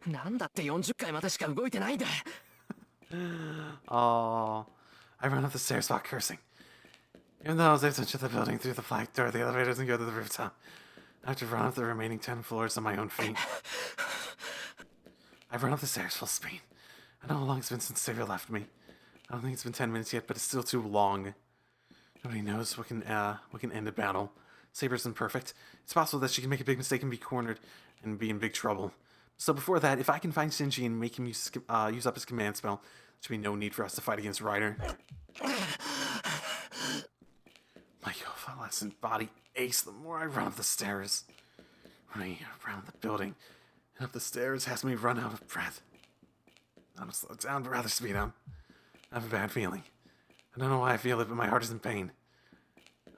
なんだって40階までしか動いてないんだ。Oh, I run up the stairs while cursing. Even though I was able to enter the building through the flag door, the elevator doesn't go to the rooftop. I have to run up the remaining 10 floors on my own feet. I've run up the stairs full speed. I don't know how long it's been since Saber left me. I don't think it's been 10 minutes yet, but it's still too long. Nobody knows what can end a battle. Saber's imperfect. It's possible that she can make a big mistake and be cornered and be in big trouble. So before that, if I can find Shinji and make him use up his command spell, there should be no need for us to fight against Ryder. My convalescent body aches the more I run up the stairs. Running around the building and up the stairs has me run out of breath. I don't slow down, but rather speed up. I have a bad feeling. I don't know why I feel it, but my heart is in pain.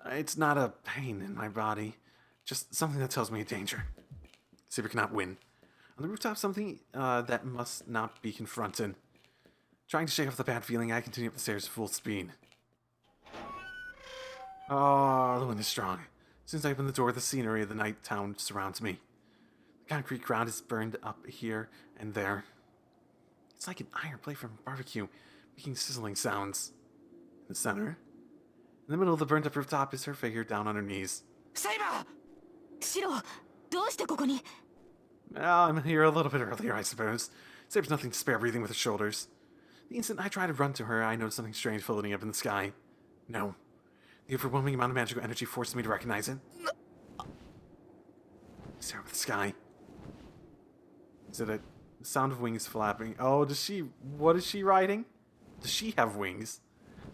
It's not a pain in my body, just something that tells me a danger. Saber cannot win. On the rooftop, something that must not be confronted. Trying to shake off the bad feeling, I continue up the stairs full speed. Oh, the wind is strong. As soon as I open the door, the scenery of the night town surrounds me. The concrete ground is burned up here and there. It's like an iron plate from a barbecue, making sizzling sounds. In the center, in the middle of the burned up rooftop, is her figure down on her knees. Saber! Shiro, どうしてここに? I'm here a little bit earlier, I suppose. Saber's nothing to spare breathing with her shoulders. The instant I try to run to her, I notice something strange floating up in the sky. No. The overwhelming amount of magical energy forces me to recognize it. I stare up at the sky. Is it a sound of wings flapping? Oh, what is she riding? Does she have wings?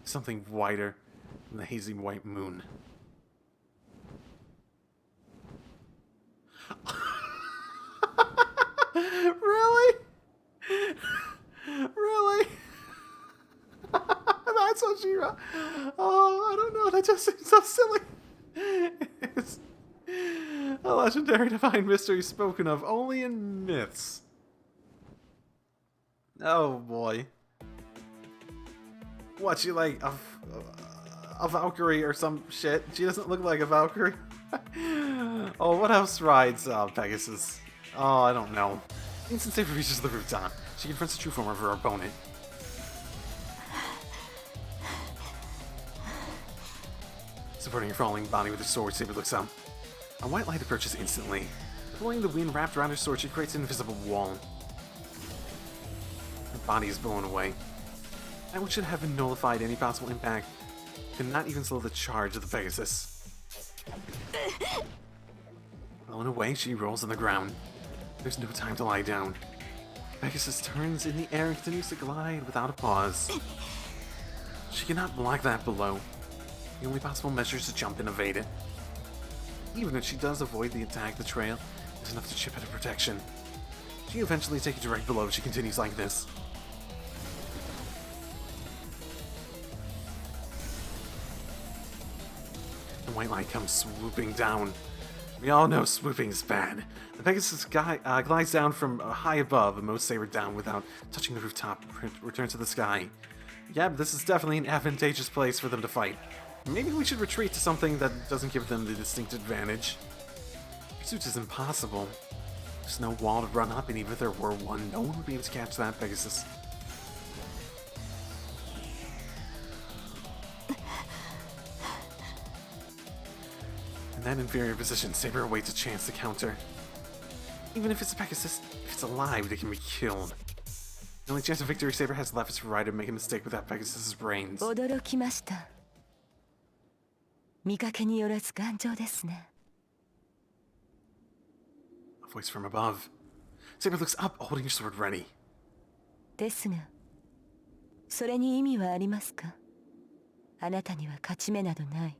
Something whiter than the hazy white moon. Really? Really? That's what she wrote. Oh, I don't know. That just seems so silly. It's a legendary divine mystery spoken of only in myths. Oh boy. What, she like a Valkyrie or some shit? She doesn't look like a Valkyrie. Oh, what else rides Pegasus? Oh, I don't know. Instant Saber reaches the rooftop. She confronts the true form of her opponent. Supporting her falling body with her sword, Saber looks up. A white light approaches instantly. Blowing the wind wrapped around her sword, she creates an invisible wall. Her body is blown away. That which should have nullified any possible impact could not even slow the charge of the Pegasus. Blown away, she rolls on the ground. There's no time to lie down. Pegasus turns in the air and continues to glide without a pause. She cannot block that below. The only possible measure is to jump and evade it. Even if she does avoid the attack, the trail is enough to chip at her protection. She eventually takes a direct blow if she continues like this. The white light comes swooping down. We all know swooping is bad. The Pegasus glides down from high above and mows Saber down without touching the rooftop, returns to the sky. Yeah, but this is definitely an advantageous place for them to fight. Maybe we should retreat to something that doesn't give them the distinct advantage. Pursuit is impossible. There's no wall to run up, and even if there were one, no one would be able to catch that Pegasus. In that inferior position, Saber awaits a chance to counter. Even if it's a Pegasus, if it's alive, it can be killed. The only chance of victory Saber has left is for Ryder to make a mistake with that Pegasus's brains. 驚きました。見かけによらず頑丈ですね。A voice from above. Saber looks up, holding her sword ready. ですが、それに意味はありますか？あなたには勝ち目などない。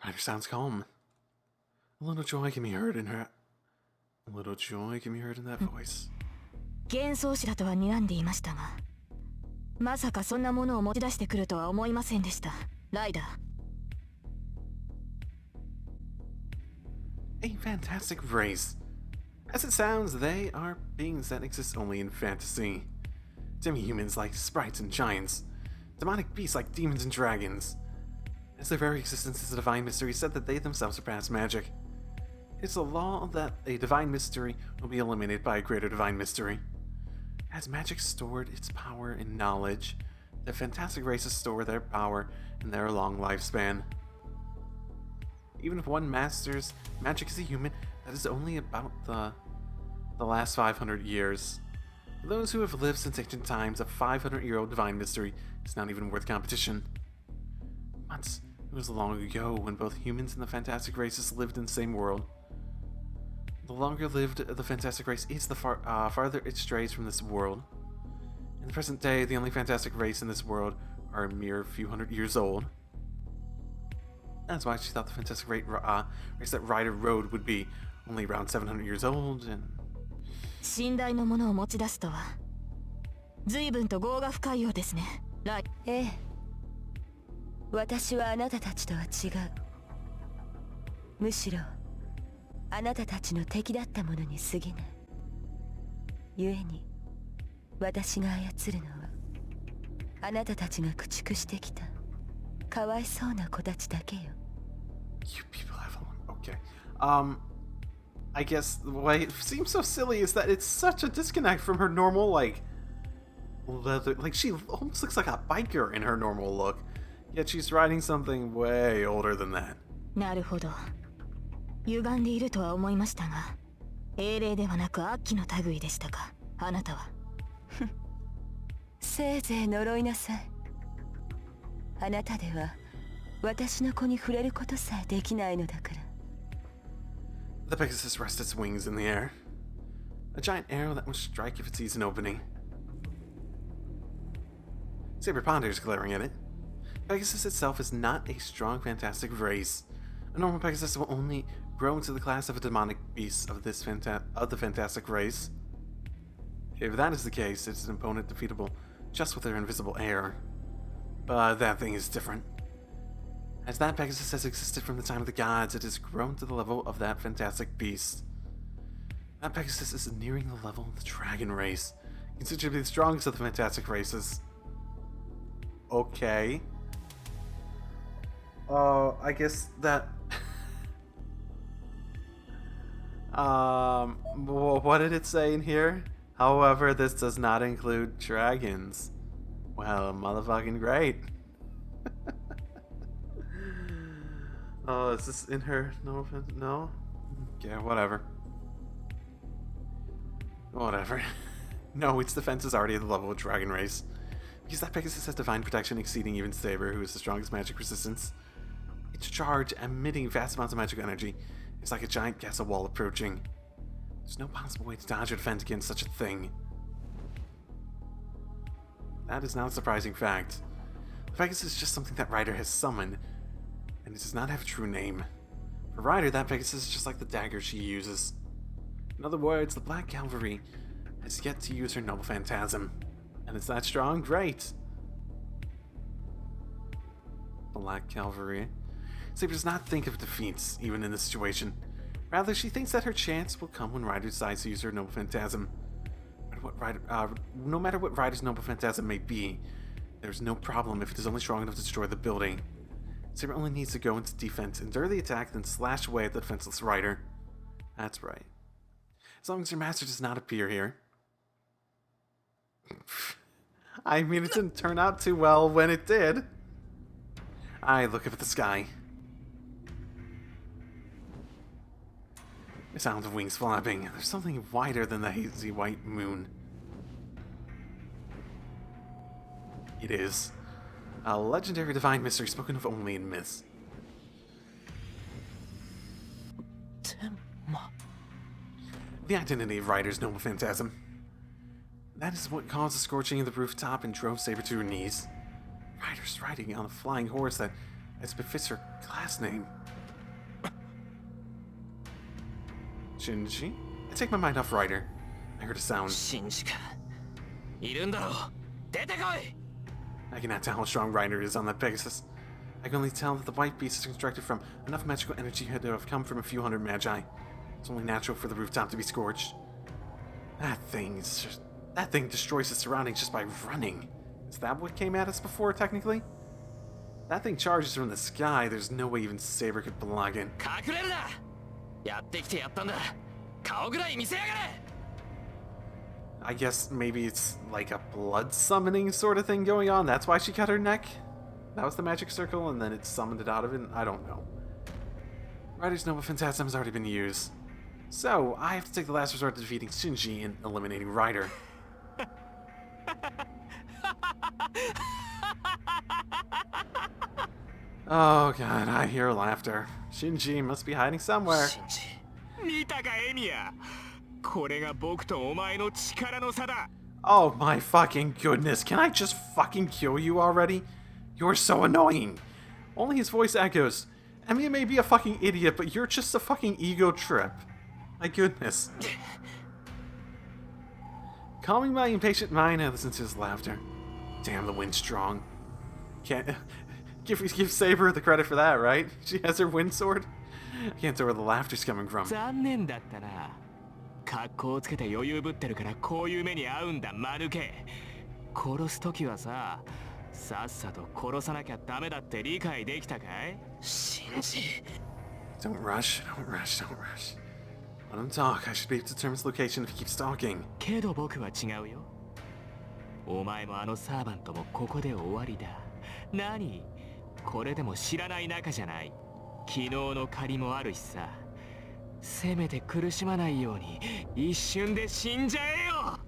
Ryder sounds calm. A little joy can be heard in her. A little joy can be heard in that voice. 幻想師だとは睨んでいましたが、まさかそんなものを持ち出してくるとは思いませんでした。ライダー。A fantastic race. As it sounds, they are beings that exist only in fantasy. Demi-humans like sprites and giants. Demonic beasts like demons and dragons. As their very existence is a divine mystery, said that they themselves surpass magic. It's a law that a divine mystery will be eliminated by a greater divine mystery. As magic stored its power in knowledge, the fantastic races store their power in their long lifespan. Even if one masters magic as a human, that is only about the last 500 years. For those who have lived since ancient times, a 500-year-old divine mystery is not even worth competition. Once, it was long ago when both humans and the fantastic races lived in the same world. The longer lived the fantastic race is, the farther it strays from this world. In the present day, the only fantastic race in this world are a mere few hundred years old. That's why she thought the fantastic race that Ryder rode would be only around 700 years old, and... 寝台のものを持ち出すとは随分と業が深いようですね。ええ、私はあなたたちとは違う。むしろあなたたちの敵だったものに過ぎない。故に私が操るのはあなたたちが駆逐してきたかわいそうな子たちだけよ。You people have a... Okay. I guess why it seems so silly is that it's such a disconnect from her normal, like, leather... Like, she almost looks like a biker in her normal look. Yet she's riding something way older than that. なるほど。歪んでいるとは思いましたが、英霊ではなく悪鬼の類でしたか、あなたは。せいぜい呪いなさい。あなたでは私の子に触れることさえできないのだから。The Pegasus rests its wings in the air. A giant arrow that will strike if it sees an opening. Saber ponders, glaring at it. Pegasus itself is not a strong fantastic race. A normal Pegasus will only grow into the class of a demonic beast of the fantastic race. If that is the case, it's an opponent defeatable just with their invisible air. But that thing is different. As that Pegasus has existed from the time of the gods, it has grown to the level of that fantastic beast. That Pegasus is nearing the level of the dragon race, considered to be the strongest of the fantastic races. Okay. I guess that... what did it say in here? However, this does not include dragons. Well, motherfucking great. Oh, is this in her? No offense. No? Yeah, whatever. Whatever. No, its defense is already at the level of dragon race. Because that Pegasus has divine protection exceeding even Saber, who is the strongest magic resistance. Its charge, emitting vast amounts of magical energy, is like a giant castle wall approaching. There's no possible way to dodge or defend against such a thing. That is not a surprising fact. The Pegasus is just something that Ryder has summoned, and it does not have a true name. For Ryder, that Pegasus is just like the dagger she uses. In other words, the Black Cavalry has yet to use her Noble Phantasm. And it's that strong? Great! Black Cavalry. Saber does not think of defeats, even in this situation. Rather, she thinks that her chance will come when Ryder decides to use her Noble Phantasm. No matter what Ryder's Noble Phantasm may be, there's no problem if it is only strong enough to destroy the building. Saber only needs to go into defense, endure the attack, then slash away at the defenseless Ryder. That's right. As long as your master does not appear here. I mean, it didn't turn out too well when it did. I look up at the sky. The sound of wings flapping. There's something wider than the hazy white moon. It is. A legendary divine mystery spoken of only in myths. The identity of Ryder's Noble Phantasm. That is what caused the scorching of the rooftop and drove Saber to her knees. Ryder's riding on a flying horse that as befits her class name. Shinji? I take my mind off Ryder. I heard a sound. Shinji. いるんだろう。出てこい! I cannot tell how strong Ryder is on that Pegasus. I can only tell that the white beast is constructed from enough magical energy to have come from a few hundred magi. It's only natural for the rooftop to be scorched. That thing destroys its surroundings just by running. Is that what came at us before, technically? That thing charges from the sky. There's no way even Saber could block it. 隠れるな。やってきてやったんだ。顔ぐらい見せやがれ。 I guess maybe it's like a blood summoning sort of thing going on. That's why she cut her neck? That was the magic circle, and then it summoned it out of it? I don't know. Ryder's Noble Phantasm has already been used. So, I have to take the last resort to defeating Shinji and eliminating Ryder. Oh god, I hear laughter. Shinji must be hiding somewhere. 見たかエミヤ。これが僕とお前の力の差だ。 Oh my fucking goodness, can I just fucking kill you already? You're so annoying. Only his voice echoes. Emiya may be a fucking idiot, but you're just a fucking ego trip. My goodness. Calming my impatient mind, I listen to his laughter. Damn, the wind's strong. Can't give Saber the credit for that, right? She has her wind sword. I can't tell where the laughter's coming from. 残念だったな。格好をつけて余裕ぶってるからこういう目に遭うんだマヌケ。殺す時はさ、さっさと殺さなきゃダメだって理解できたかい？シンジ。Don't rush, don't rush, don't rush. Let him talk. I should be able to determine his location if he keeps talking. けど僕は違うよ。お前もあのサーバントもここで終わりだ。何？これでも知らない仲じゃない。昨日の借りもあるしさ。せめて苦しまないように一瞬で死んじゃえよ。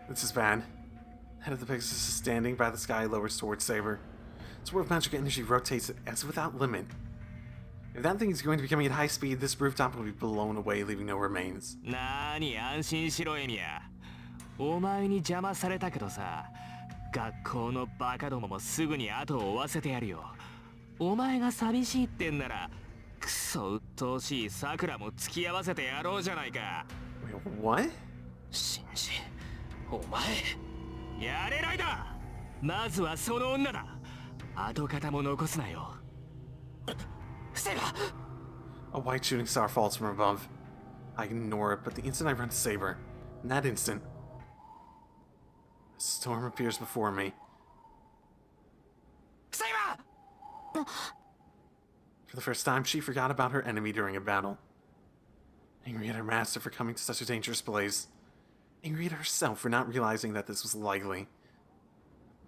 This is bad. Head of the Pegasus is standing by the sky, lowers towards Saber. Its whirl of magical energy rotates as without limit. If that thing is going to be coming at high speed, this rooftop will be blown away, leaving no remains. なーに安心しろエミヤ。お前に邪魔されたけどさ、学校のバカどももすぐに後を追わせてやるよ。お前が寂しいってんなら、クソ鬱陶しいさくらも付き合わせてやろうじゃないか。Wait, what? シンジ、お前、やれないだ。まずはその女だ。跡形も残すなよ。セイバー。 A white shooting star falls from above. I ignore it, but the instant I run to Saber, in that instant, a storm appears before me. セイバー。 For the first time, she forgot about her enemy during a battle. Angry at her master for coming to such a dangerous place. Angry at herself for not realizing that this was likely.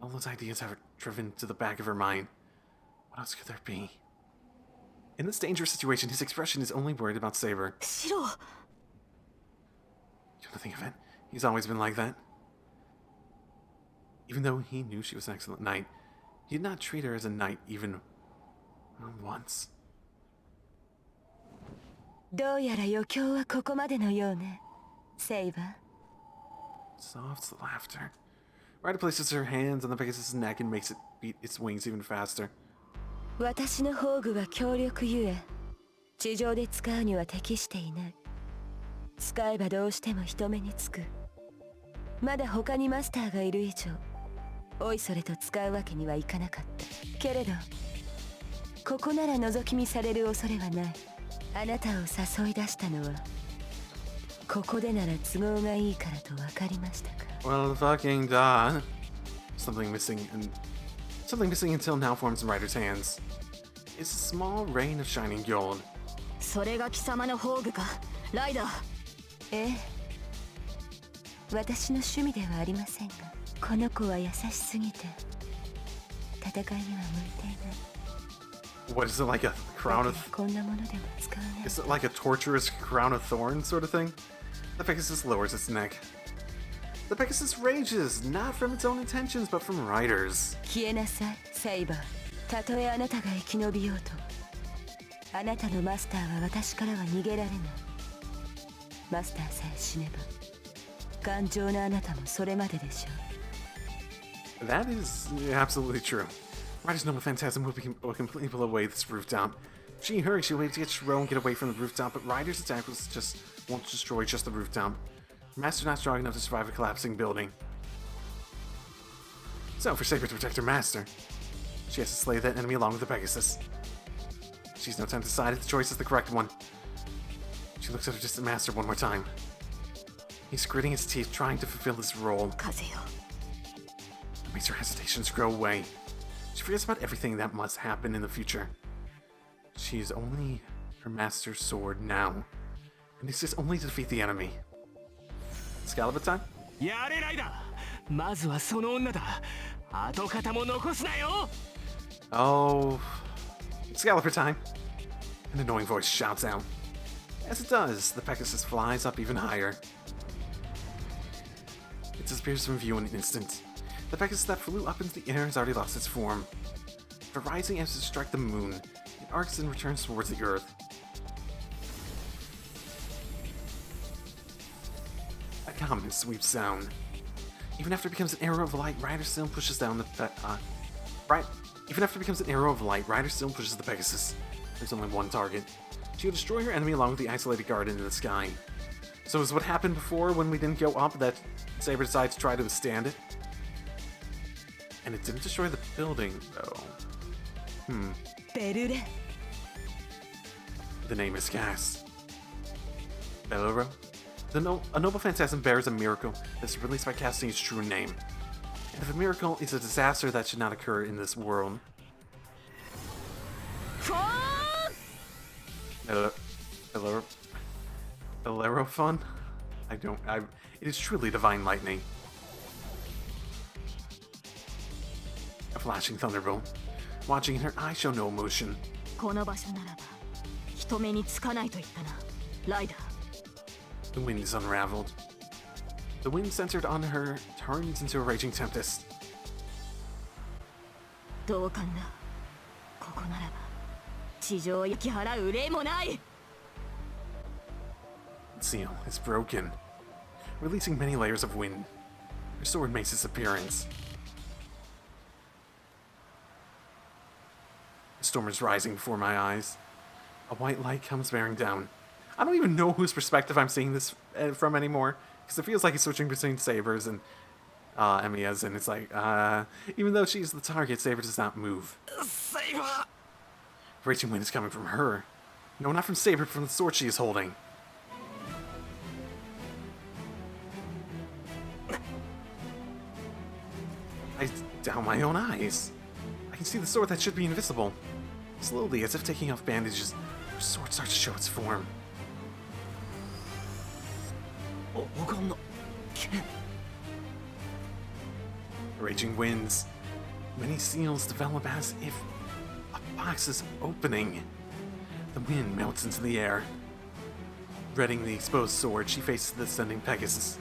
All those ideas have driven to the back of her mind. What else could there be? In this dangerous situation, his expression is only worried about Saber. シロ。 Come to think of it, he's always been like that. Even though he knew she was an excellent knight, he did not treat her as a knight even once. どうやら余興はここまでのようね、セイバー。 Soft laughter. Ryder places her hands on the Pegasus' neck and makes it beat its wings even faster. 私の宝具は強力ゆえ、地上で使うには適していない。使えばどうしても人目につく。まだ他にマスターがいる以上、おいそれと使うわけにはいかなかった。けれど、ここなら覗き見される恐れはない。あなたを誘い出したのは、ここでなら都合がいいからと分かりましたか。 Well, fucking duh. Something missing until now forms in Ryder's hands. It's a small rain of shining gold. それが貴様の宝具か、ライダー。ええ、私の趣味ではありませんが、この子は優しすぎて戦いには向いていない。 What is it, like a crown of... こんなものでも使うね。 Is it like a torturous crown of thorns sort of thing? The Pegasus lowers its neck. The Pegasus rages, not from its own intentions, but from Ryder's. 消えなさい、セイバー。たとえあなたが生き延びようと、あなたのマスターは私からは逃げられない。マスターさえ死ねば、頑丈なあなたもそれまででしょう。 That is absolutely true. Ryder's Noble Phantasm will completely blow away this rooftop. She hurries, she'll wait to get Shiro and get away from the rooftop, but Ryder's attack won't destroy just the rooftop. Her master not strong enough to survive a collapsing building. So, for Saber to protect her master, She has to slay that enemy along with the Pegasus. She's no time to decide if the choice is the correct one. She looks at her distant master one more time. He's gritting his teeth, trying to fulfill this role. 風よ It makes her hesitations grow away. She forgets about everything that must happen in the future. She is only her master's sword now, and exists only to defeat the enemy. Excalibur time? やれないだ。まずはその女だ。跡形も残すなよ。 Oh, Excalibur time! An annoying voice shouts out. As it does, the Pegasus flies up even higher. It disappears from view in an instant. The Pegasus that flew up into the air has already lost its form. The rising aims to strike the moon. It arcs and returns towards the earth. A comet sweeps down. Even after it becomes an arrow of light, Ryder still pushes down the Even after it becomes an arrow of light, Ryder still pushes the Pegasus. There's only one target. She will destroy her enemy along with the isolated garden in the sky. So is what happened before when we didn't go up that Saber decided to try to withstand it? And it didn't destroy the building, though. ベルレ The name is cast. Belero? A noble phantasm bears a miracle that's released by casting its true name. And if a miracle is a disaster that should not occur in this world. Belero fun? It is truly divine lightning. A flashing thunderbolt. Watching in her eyes show no emotion. この場所ならば人目につかないと言ったなライダー The wind is unraveled. The wind centered on her turns into a raging tempest. 同感だここならば地上を焼き払う憂いもない The seal is broken, releasing many layers of wind. Her sword makes its appearance. The storm is rising before my eyes. A white light comes bearing down. I don't even know whose perspective I'm seeing this from anymore, because it feels like it's switching between Saber's and Emiya's, and it's like, even though she's the target, Saber does not move. Saber! Raging wind is coming from her. No, not from Saber, but from the sword she is holding. I doubt my own eyes. I can see the sword that should be invisible. Slowly, as if taking off bandages, her sword starts to show its form. Raging winds. Many seals develop as if a box is opening. The wind melts into the air. Readying the exposed sword, she faces the descending Pegasus.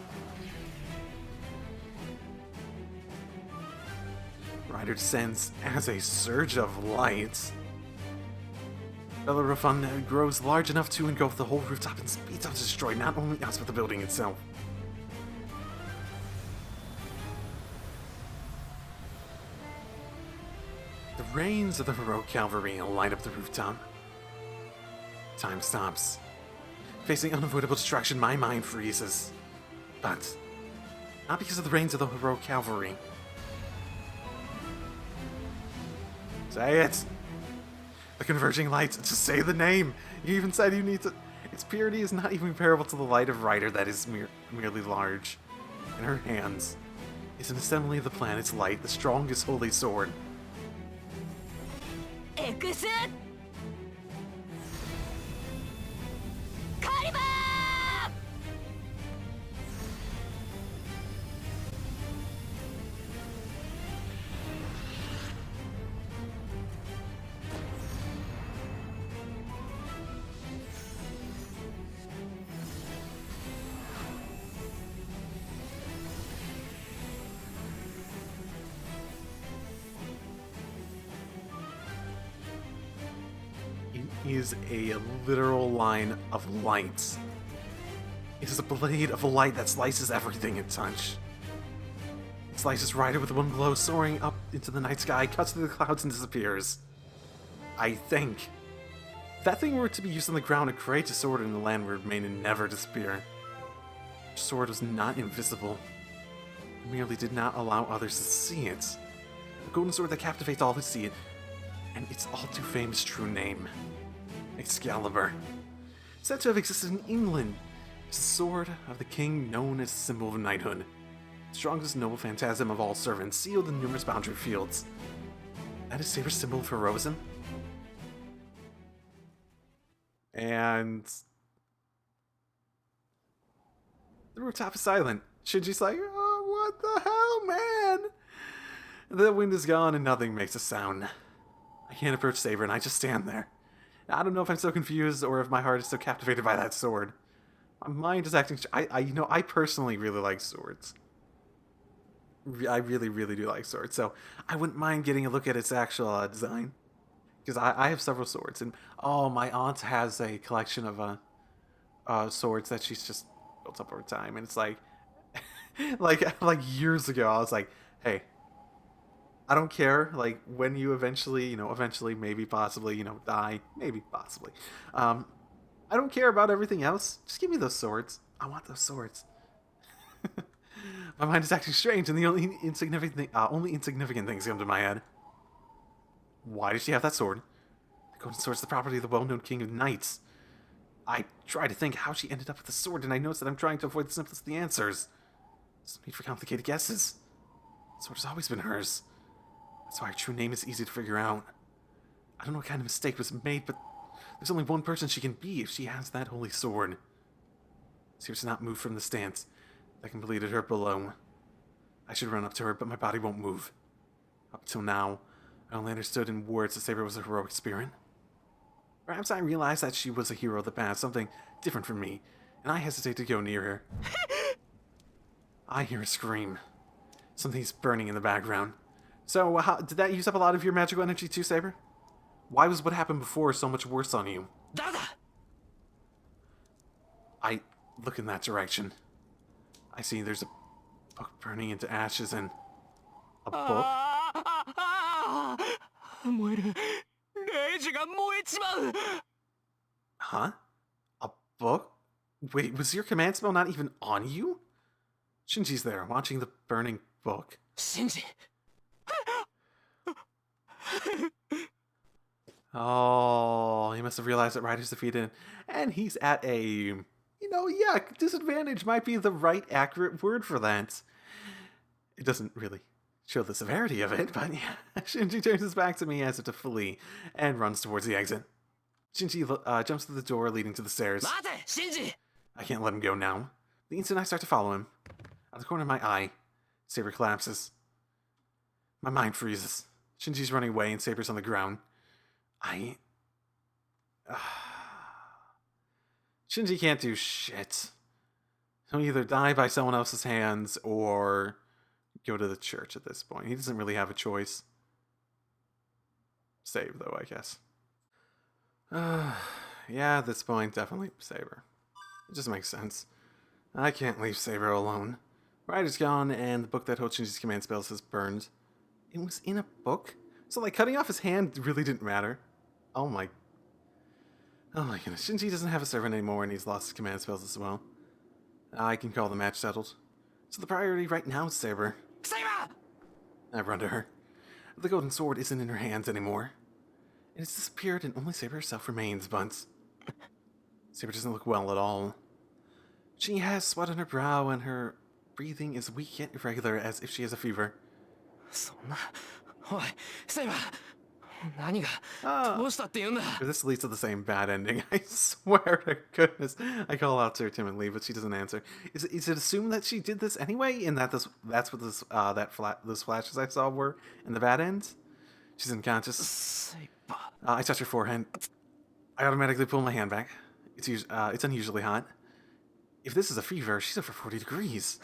Ryder descends as a surge of light. Bellerophon grows large enough to engulf the whole rooftop and speeds out to destroy not only us but the building itself. The rains of the heroic cavalry light up the rooftop. Time stops. Facing unavoidable destruction, my mind freezes. But not because of the rains of the heroic cavalry. Say it! The converging lights, just say the name! You even said you need to... Its purity is not even comparable to the light of Ryder that is merely large. In her hands is an assembly of the planet's light, the strongest holy sword. X Is a literal line of lights. It is a blade of light that slices everything it touches. It slices Ryder with one blow, soaring up into the night sky, cuts through the clouds and disappears. I think. If that thing were to be used on the ground, a courageous sword in the land would remain and never disappear. Her sword was not invisible. It merely did not allow others to see it. a golden sword that captivates all who see it, and its all-too-famous true name, Excalibur. Said to have existed in England, it's the sword of the king known as a symbol of knighthood, the strongest noble phantasm of all servants, sealed in numerous boundary fields. That is Saber's symbol of heroism? And the rooftop is silent. Shinji's like, oh, what the hell, man? The wind is gone and nothing makes a sound. I can't approach Saber and I just stand there. I don't know if I'm so confused or if my heart is so captivated by that sword. My mind is acting... I personally really like swords. I really, really do like swords. So I wouldn't mind getting a look at its actual design. Because I have several swords. And, my aunt has a collection of swords that she's just built up over time. And it's like... like years ago, I was like, hey, I don't care, like, when you eventually, maybe, possibly, die, maybe, possibly. I don't care about everything else. Just give me those swords. I want those swords. My mind is acting strange, and the only insignificant things come to my head. Why does she have that sword? The golden sword is the property of the well-known king of knights. I try to think how she ended up with the sword, and I notice that I'm trying to avoid the simplest of the answers. There's no need for complicated guesses. The sword has always been hers. That's why her true name is easy to figure out. I don't know what kind of mistake was made, but there's only one person she can be if she has that holy sword. Sears does not move from the stance that completed her below. I should run up to her, but my body won't move. Up till now, I only understood in words that Saber was a heroic spirit. Perhaps I realized that she was a hero of the past, something different from me, and I hesitate to go near her. I hear a scream. Something's burning in the background. So, did that use up a lot of your magical energy too, Saber? Why was what happened before so much worse on you? I look in that direction. I see there's a book burning into ashes and... a book? Huh? A book? Wait, was your command spell not even on you? Shinji's there, watching the burning book. Shinji! Oh, he must have realized that Ryder's defeated, and he's at a... disadvantage might be the right, accurate word for that. It doesn't really show the severity of it, but yeah. Shinji turns his back to me as if to flee, and runs towards the exit. Shinji jumps to the door leading to the stairs. Mate, Shinji! I can't let him go now. The instant I start to follow him, out of the corner of my eye, Saber collapses. My mind freezes. Shinji's running away and Saber's on the ground. Shinji can't do shit. He'll either die by someone else's hands or go to the church at this point. He doesn't really have a choice. Save, though, I guess. Yeah, at this point, definitely Saber. It just makes sense. I can't leave Saber alone. Ryder's gone, and the book that holds Shinji's command spells is burned. It was in a book? So, cutting off his hand really didn't matter. Oh my goodness. Shinji doesn't have a servant anymore, and he's lost his command spells as well. I can call the match settled. So the priority right now is Saber. Saber! I run to her. The golden sword isn't in her hands anymore. It has disappeared, and only Saber herself remains, but... Saber doesn't look well at all. She has sweat on her brow, and her breathing is weak yet irregular, as if she has a fever. This leads to the same bad ending. I swear to goodness. I call out to her timidly, but she doesn't answer. Is it assumed that she did this anyway, and that that's what those flashes I saw were in the bad end? She's unconscious. I touch her forehead. I automatically pull my hand back. It's unusually hot. If this is a fever, she's over 40 degrees.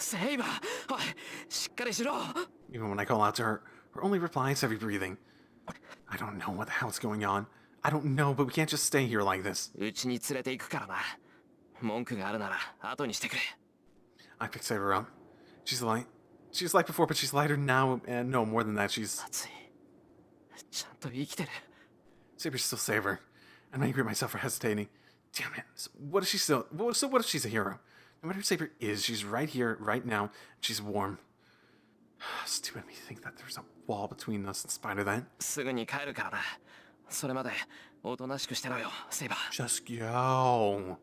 Even when I call out to her, her only reply is heavy breathing. I don't know what the hell's going on. I don't know, but we can't just stay here like this. I pick Saber up. She's light. She's light before, but she's lighter now, and no, more than that, she's... Saber's still Saber. I'm angry at myself for hesitating. Damn it. So what if she's a hero? No matter who Saber is, she's right here, right now. She's warm. Stupid me think that there's a wall between us in spite of that. すぐに帰るからな。それまでおとなしくしてろよ、セイバー。 Just go.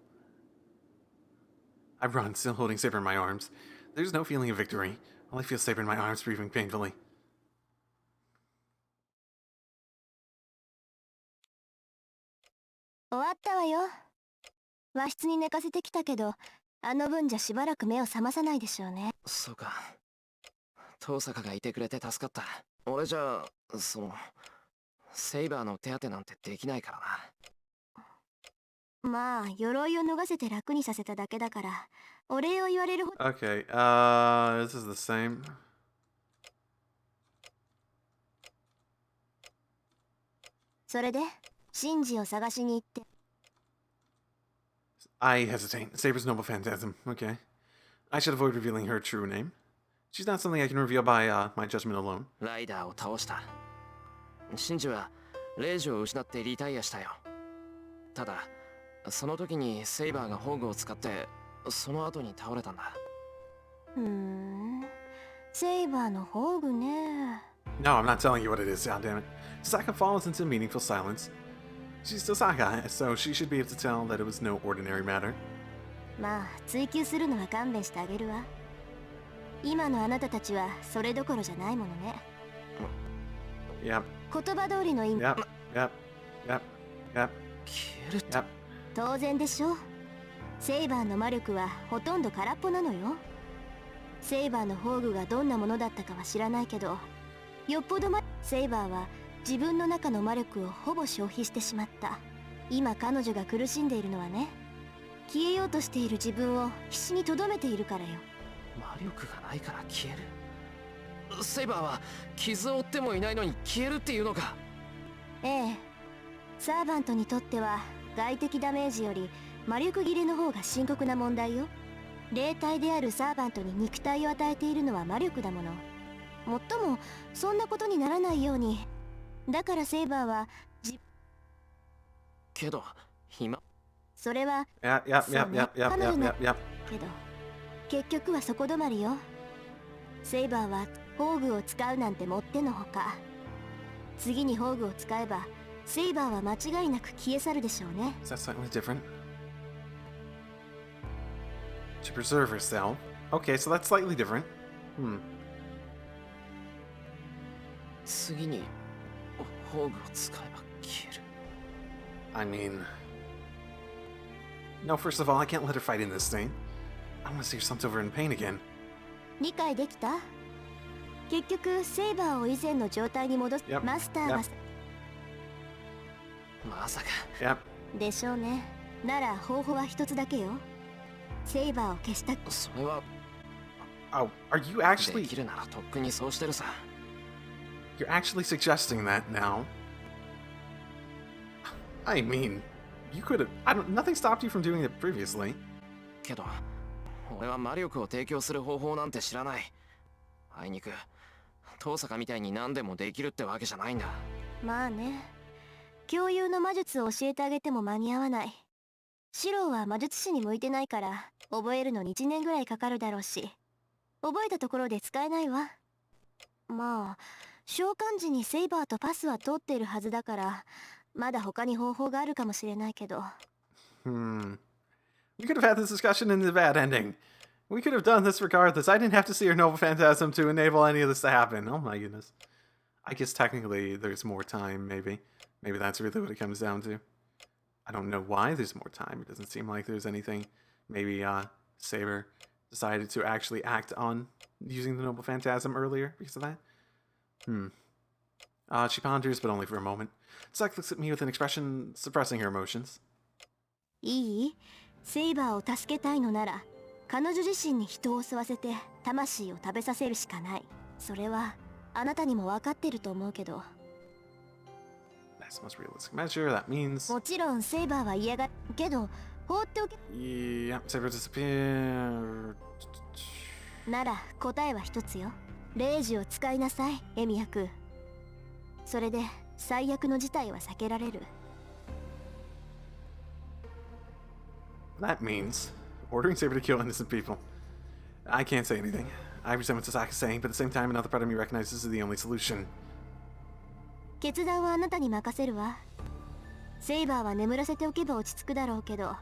I run, still holding Saber in my arms. There's no feeling of victory. All I feel is Saber in my arms, breathing painfully. 終わったわよ。和室に寝かせてきたけど、あの分じゃしばらく目を覚まさないでしょうね。そうか。遠坂がいてくれて助かった。俺じゃセイバーの手当てなんてできないからな。まあ、鎧を脱がせて楽にさせただけだから、お礼を言われるほど。 Okay, this is the same. それで、シンジを探しに行って。I hesitate. Saber's noble phantasm. Okay. I should avoid revealing her true name. She's not something I can reveal by my judgment alone. ライダーを倒した。シンジはレイジを失ってリタイアしたよ。ただ、その時にセイバーがホーグを使って、その後に倒れたんだ。セイバーのホーグね。No, I'm not telling you what it is, goddammit. Saka falls into meaningful silence. She's still Saka, so she should be able to tell that it was no ordinary matter. まあ、追求するのは勘弁してあげるわ。今のあなたたちはそれどころじゃないものね。Yep. 言葉通りの意味。Yep. Yep. Yep. Yep. 消えるって。 Yep. 当然でしょ。セイバーの魔力はほとんど空っぽなのよ。セイバーの宝具がどんなものだったかは知らないけど、よっぽどセイバーは自分の中の魔力をほぼ消費してしまった。今彼女が苦しんでいるのはね、消えようとしている自分を必死に留めているからよ。魔力がないから消える。セイバーは傷を負ってもいないのに消えるっていうのか。ええ、サーバントにとっては外的ダメージより魔力切れの方が深刻な問題よ。霊体であるサーバントに肉体を与えているのは魔力だもの。もっともそんなことにならないように、だからセイバーはけど今それは Yep. Yep. Yep. Yep. Yep. Yep. Yep. Yep. けど結局はそこ止まりよ。セイバーは宝具を使うなんてもってのほか。次に宝具を使えばセイバーは間違いなく消え去るでしょうね。 Is that slightly different? To preserve herself. Okay, so that's slightly different. 次に宝具を使えば消える。 I mean... No, first of all, I can't let her fight in this thing. I want to see her slumped over in pain again. 理解できた？結局セイバーを以前の状態に戻す、 Yep. マスターが、 Yep. まさか。 Yep. でしょうね。なら方法は一つだけよ。セイバーを消した。それは Oh, are you で actually... きるならとっくにそうしてるさ。 You're actually suggesting that now? I mean, you could have... Nothing stopped you from doing it previously. けど俺は魔力を提供する方法なんて知らない。あいにく遠坂みたいに何でもできるってわけじゃないんだ。まあね。共有の魔術を教えてあげても間に合わない。シローは魔術師に向いてないから覚えるのに1年ぐらいかかるだろうし、覚えたところで使えないわ。まあ召喚時にセイバーとパスは通っているはずだから、まだ他に方法があるかもしれないけど。 You could have had this discussion in the bad ending. We could have done this regardless. I didn't have to see your noble phantasm to enable any of this to happen. Oh my goodness. I guess technically there's more time, maybe. Maybe that's really what it comes down to. I don't know why there's more time. It doesn't seem like there's anything. Maybe Saber decided to actually act on using the noble phantasm earlier because of that. She ponders, but only for a moment. Zack looks at me with an expression suppressing her emotions. いい？セイバーを助けたいのなら、彼女自身に人を吸わせて魂を食べさせるしかない。それはあなたにも分かってると思うけど。 That's the most realistic measure. That means... もちろんセイバーは嫌がるけど、放っておけ。 Yeah, Saber disappeared. なら答えは一つよ。レイジを使いなさい、エミ役。それで最悪の事態は避けられる。 That means ordering Saber to kill innocent people. I can't say anything. I understand what Sasaka's saying, but at the same time, another part of me recognizes this is the only solution. 決断はあなたに任せるわ。セイバーは眠らせておけば落ち着くだろうけど、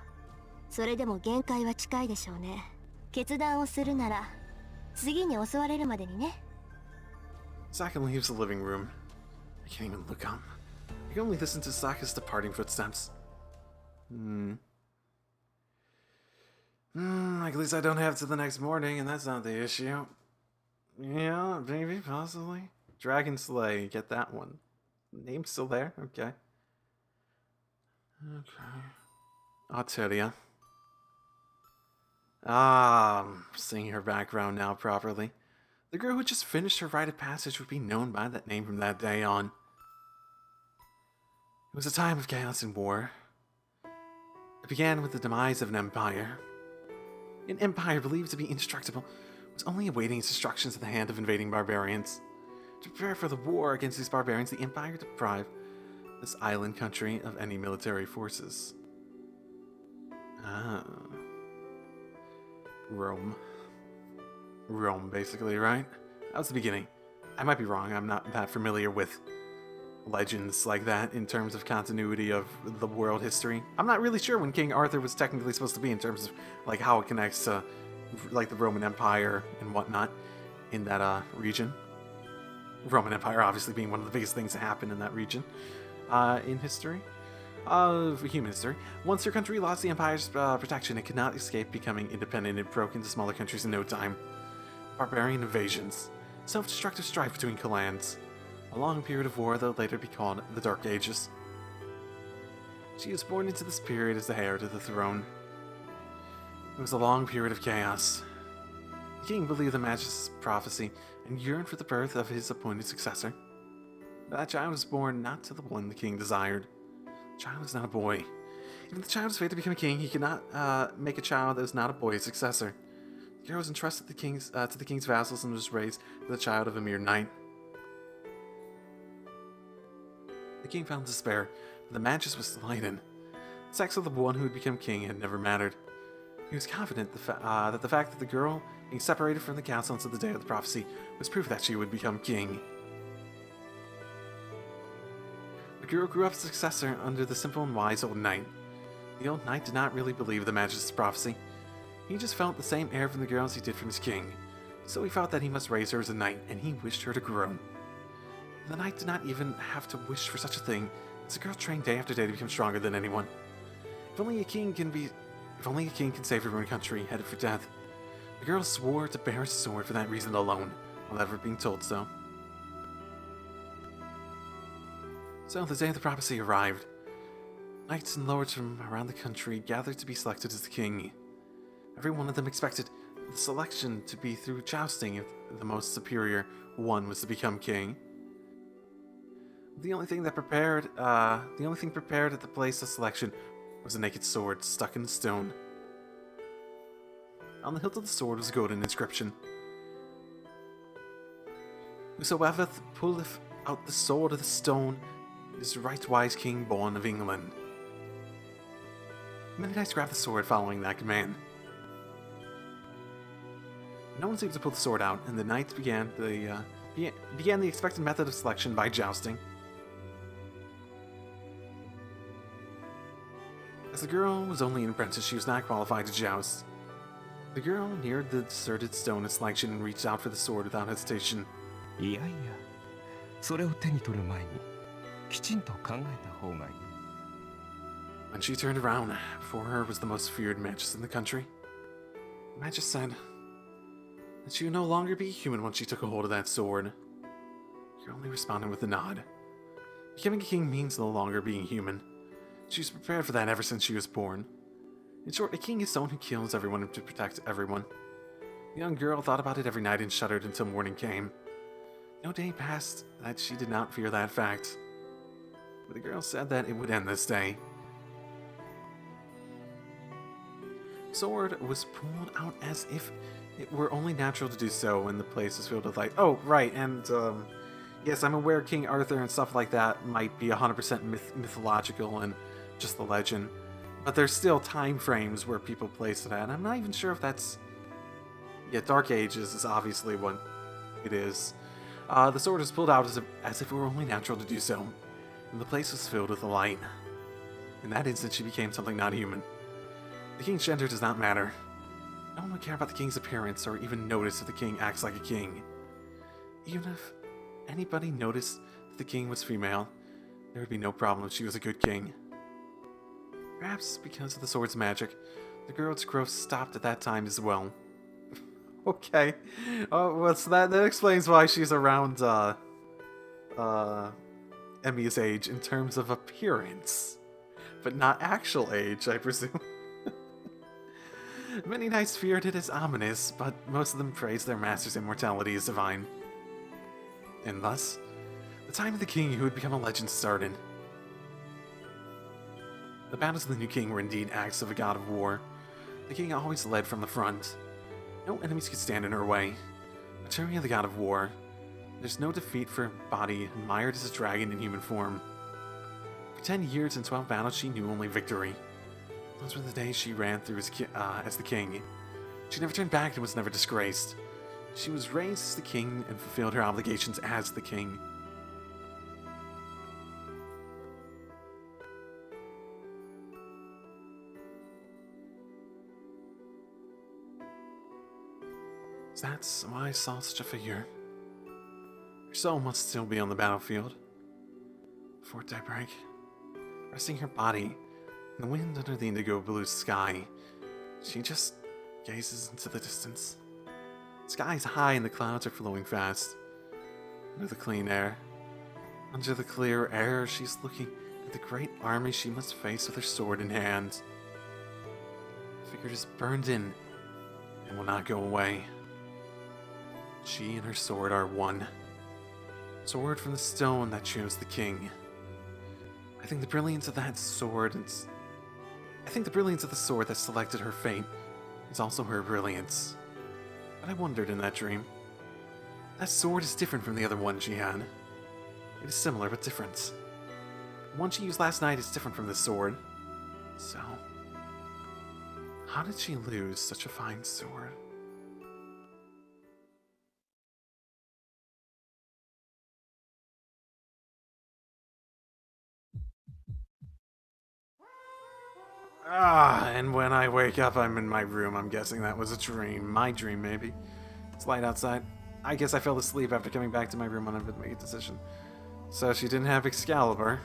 それでも限界は近いでしょうね。決断をするなら次に襲われるまでにね。Sasaka leaves the living room. I can't even look up. I can only listen to Sasaka's departing footsteps. At least I don't have to the next morning, and that's not the issue. Yeah, maybe, possibly. Dragon Slay, get that one. Name's still there? Okay. Arteria. I'm seeing her background now properly. The girl who just finished her rite of passage would be known by that name from that day on. It was a time of chaos and war. It began with the demise of an empire. An empire believed to be indestructible was only awaiting its destruction at the hand of invading barbarians. To prepare for the war against these barbarians, the empire deprived this island country of any military forces. Rome. Rome, basically, right? That was the beginning. I might be wrong, I'm not that familiar with legends like that in terms of continuity of the world history. I'm not really sure when King Arthur was technically supposed to be in terms of like how it connects to like the Roman Empire and whatnot in that region. Roman Empire obviously being one of the biggest things that happened in that region in history. Of human history. Once your country lost the Empire's protection, it could not escape becoming independent and broke into smaller countries in no time. Barbarian invasions. Self-destructive strife between clans. A long period of war that would later be called the Dark Ages. She was born into this period as the heir to the throne. It was a long period of chaos. The king believed the Magus's prophecy and yearned for the birth of his appointed successor. But that child was born not to the one the king desired. The child was not a boy. Even if the child was fated to become a king, he could not make a child that was not a boy his successor. The girl was entrusted to the king's vassals and was raised as the child of a mere knight. The king found despair, but the Magus was delighted. The sex of the one who would become king had never mattered. He was confident that the fact that the girl being separated from the council until the day of the prophecy was proof that she would become king. The girl grew up as a successor under the simple and wise old knight. The old knight did not really believe the Magus's prophecy. He just felt the same air from the girl as he did from his king, so he felt that he must raise her as a knight, and he wished her to grow. The knight did not even have to wish for such a thing, as the girl trained day after day to become stronger than anyone. If only a king can save her own country, headed for death. The girl swore to bear his sword for that reason alone, without ever being told so. So the day of the prophecy arrived. Knights and lords from around the country gathered to be selected as the king. Every one of them expected the selection to be through jousting if the most superior one was to become king. The only thing prepared at the place of selection was a naked sword stuck in the stone. On the hilt of the sword was a golden inscription. Whosoever pulleth out the sword of the stone is right wise king born of England. Many knights grabbed the sword following that command. No one seemed to pull the sword out, and the knights began the expected method of selection by jousting. As the girl was only an apprentice, she was not qualified to joust. The girl neared the deserted stone of selection and reached out for the sword without hesitation. いやいや、それを手に取る前にきちんと考えた方がいい。When she turned around, before her was the most feared Magus in the country. The Magus said that she would no longer be human once she took a hold of that sword. The girl only responded with a nod. Becoming a king means no longer being human. She was prepared for that ever since she was born. In short, a king is someone who kills everyone to protect everyone. The young girl thought about it every night and shuddered until morning came. No day passed that she did not fear that fact. But the girl said that it would end this day. The sword was pulled out as if it were only natural to do so when the place was filled with light. Oh, right, and yes, I'm aware King Arthur and stuff like that might be 100% mythological and just the legend, but there's still time frames where people place it at. I'm not even sure if that's Yeah, Dark Ages is obviously what it is. The sword was pulled out as if it were only natural to do so, and the place was filled with a light. In that instant, she became something not human. The king's gender does not matter. No one would care about the king's appearance or even notice if the king acts like a king. Even if anybody noticed that the king was female, there would be no problem if she was a good king. Perhaps because of the sword's magic, the girl's growth stopped at that time as well. Okay. Well, so that explains why she's around, Emmy's age in terms of appearance. But not actual age, I presume. Many knights feared it as ominous, but most of them praised their master's immortality as divine. And thus, the time of the king who would become a legend started. The battles of the new king were indeed acts of a god of war. The king always led from the front. No enemies could stand in her way. A tyranny of the god of war. There's no defeat for a body admired as a dragon in human form. For 10 years and 12 battles, she knew only victory. Those were the days she ran through as the king. She never turned back and was never disgraced. She was raised as the king and fulfilled her obligations as the king. That's why I saw such a figure. Her soul must still be on the battlefield. Before daybreak, resting her body in the wind under the indigo blue sky, she just gazes into the distance. The sky is high and the clouds are flowing fast. Under the clean air, under the clear air, she's looking at the great army she must face with her sword in hand. The figure is burned in and will not go away. She and her sword are one. Sword from the stone that chose the king. I think the brilliance of that sword that selected her fate is also her brilliance. But I wondered in that dream. That sword is different from the other one she had. It is similar but different. The one she used last night is different from this sword. So, how did she lose such a fine sword? And when I wake up, I'm in my room. I'm guessing that was a dream. My dream, maybe. It's light outside. I guess I fell asleep after coming back to my room unable to make a decision. So she didn't have Excalibur.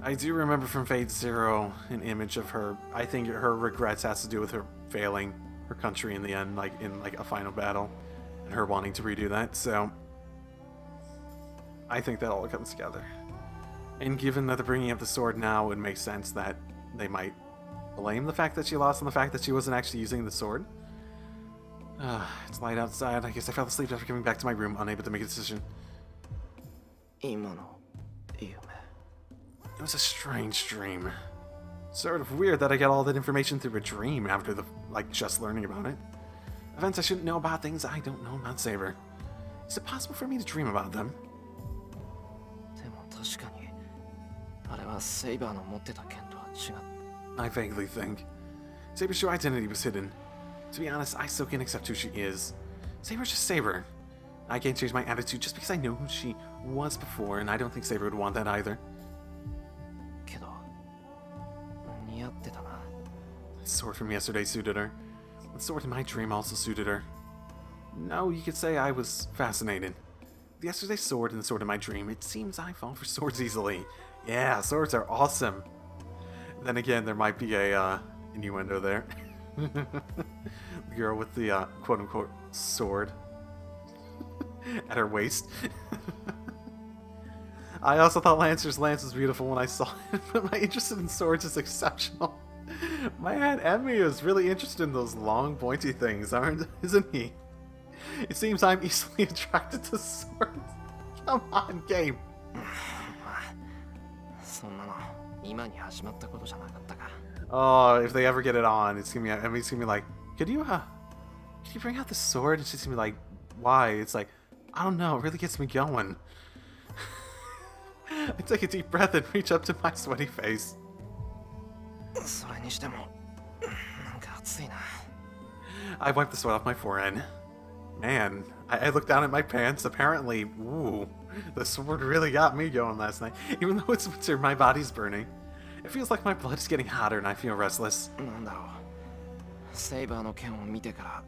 I do remember from Fate Zero an image of her. I think her regrets has to do with her failing her country in the end, like in a final battle, and her wanting to redo that. So I think that all comes together. And given that they're bringing up the sword now, it makes sense that they might blame the fact that she lost on the fact that she wasn't actually using the sword. It's light outside. I guess I fell asleep after coming back to my room, unable to make a decision. It was a strange dream. Sort of weird that I got all that information through a dream after just learning about it. Events I shouldn't know about, things I don't know about Saber. Is it possible for me to dream about them? I vaguely think. Saber's true identity was hidden. To be honest, I still can't accept who she is. Saber's just Saber. I can't change my attitude just because I know who she was before, and I don't think Saber would want that either. The sword from yesterday suited her. The sword in my dream also suited her. No, you could say I was fascinated. With yesterday's sword and the sword in my dream, it seems I fall for swords easily. Yeah, swords are awesome. Then again, there might be a innuendo there. The girl with the quote-unquote sword at her waist. I also thought Lancer's lance was beautiful when I saw it, but my interest in swords is exceptional. My Aunt Emmy is really interested in those long, pointy things, isn't he? It seems I'm easily attracted to swords. Come on, game. Oh, if they ever get it on, it's gonna be Emmy's gonna be like, could you bring out the sword? And she's gonna be like, why? It's like, I don't know, it really gets me going. I take a deep breath and reach up to my sweaty face. I wiped the sweat off my forehead. Man, I looked down at my pants. Apparently, ooh, the sword really got me going last night. Even though it's winter, my body's burning. It feels like my blood is getting hotter and I feel restless. なんだろう。セイバーの剣を見てか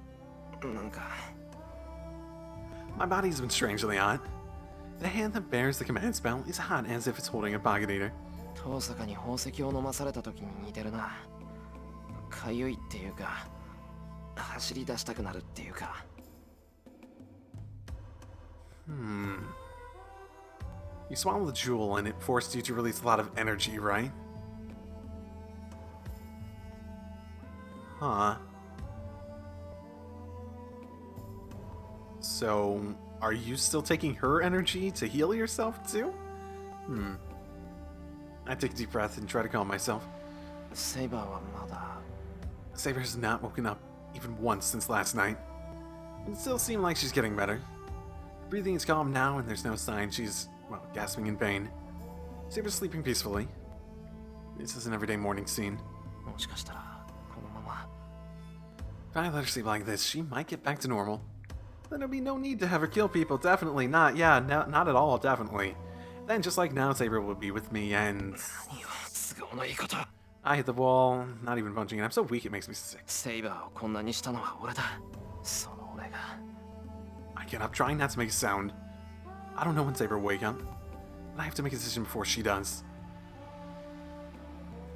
ら、なんか。 My body's been strangely hot. The hand that bears the command spell is hot as if it's holding a pocket eater. 遠坂に宝石を飲まされた時に似てるな。かゆいっていうか、走り出したくなるっていうか。You swallowed the jewel and it forced you to release a lot of energy, right? Huh. So, are you still taking her energy to heal yourself too? I take a deep breath and try to calm myself. セイバーはまだ。 Saber has not woken up even once since last night. It still seems like she's getting better. Breathing is calm now and there's no sign she's, well, gasping in pain. Saber's sleeping peacefully. This is an everyday morning scene. もしかしたらこのまま。 If I let her sleep like this, she might get back to normal. Then there'll be no need to have her kill people. Definitely not. Yeah, no, not at all. Definitely. Then, just like now, Saber will be with me, and 何を都合のいいこと。 I hit the wall. Not even punching it. I'm so weak, it makes me sick. セイバーをこんなにしたのは俺だ。その俺が。 I get up, trying not to make a sound. I don't know when Saber will wake up, but I have to make a decision before she does.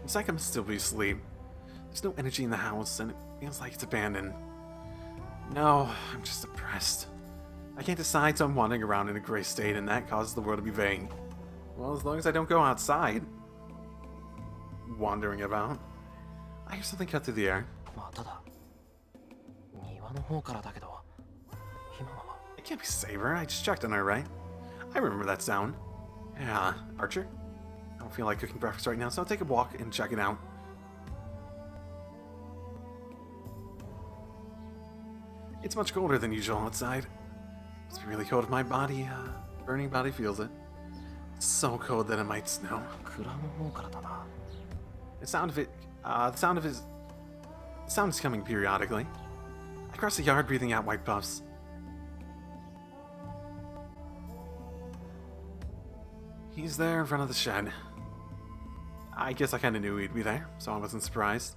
It's like I'm still be asleep. There's no energy in the house, and it feels like it's abandoned. No, I'm just depressed. I can't decide, so I'm wandering around in a gray state, and that causes the world to be vague. Well, as long as I don't go outside. Wandering about. I hear something cut through the air. まあただ庭の方からだけど今のは。 It can't be Saber. I just checked on her, right? I remember that sound. Yeah, Archer? I don't feel like cooking breakfast right now, so I'll take a walk and check it out. It's much colder than usual outside. It's really cold if my body, burning body feels it. It's so cold that it might snow. 蔵の方からだな。 The sound is coming periodically. I cross the yard breathing out white puffs. He's there in front of the shed. I guess I kinda knew he'd be there, so I wasn't surprised.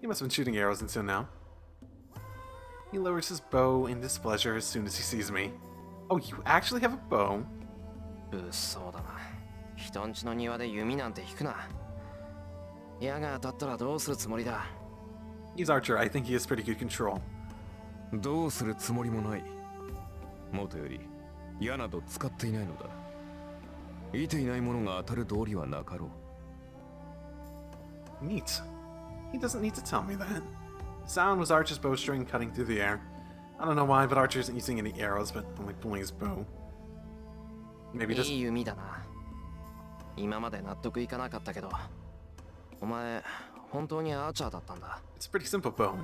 He must have been shooting arrows until now. He lowers his bow in displeasure as soon as he sees me. Oh, you actually have a bow? そうだな。人んちの庭で弓なんて引くな。矢が当たったらどうするつもりだ。 He's Archer. I think he has pretty good control. どうするつもりもない。もとより矢など使っていないのだ。いていないものが当たる道理はなかろう。 Neat. He doesn't need to tell me that. The sound was Archer's bowstring cutting through the air. I don't know why, but Archer isn't using any arrows, but only pulling his bow. Maybe い just... い弓だな。今まで納得いかなかったけど。お前、本当にアーチャーだったんだ。 It's a pretty simple bow.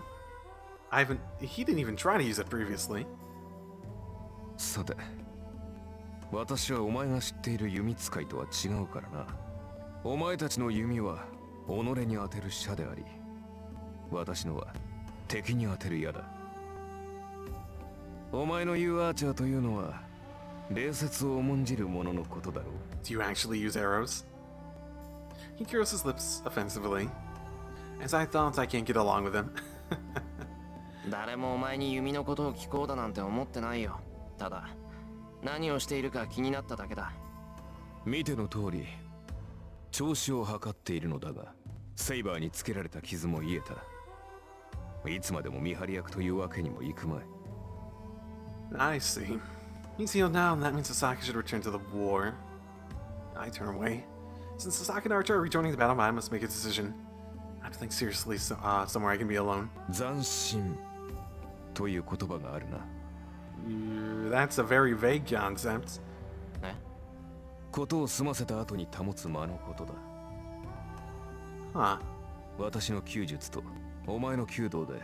He didn't even try to use it previously. さて、私はお前が知っている弓使いとは違うからな。お前たちの弓は己に当てる射であり、私のは敵に当てる矢だ。お前の言うアーチャーというのは礼節を重んじる者のことだろう。 Do you actually use arrows? He curls his lips offensively. As I thought, I can't get along with him. 誰もお前に弓のことを聞こうだなんて思ってないよ。ただ、何をしているか気になっただけだ。見ての通り、調子を測っているのだが、セイバーにつけられた傷も癒えた。いつまでも見張り役というわけにもいくまい。I see. He's healed now, and that means Sasaki should return to the war. I turn away. Since Sasaki and Archer are rejoining the battle, I must make a decision. I have to think seriously somewhere I can be alone. 斬新という言葉があるな。That's a very vague concept. え？ことを済ませた後に保つ間のことだ。Huh. 私の弓術とお前の弓道で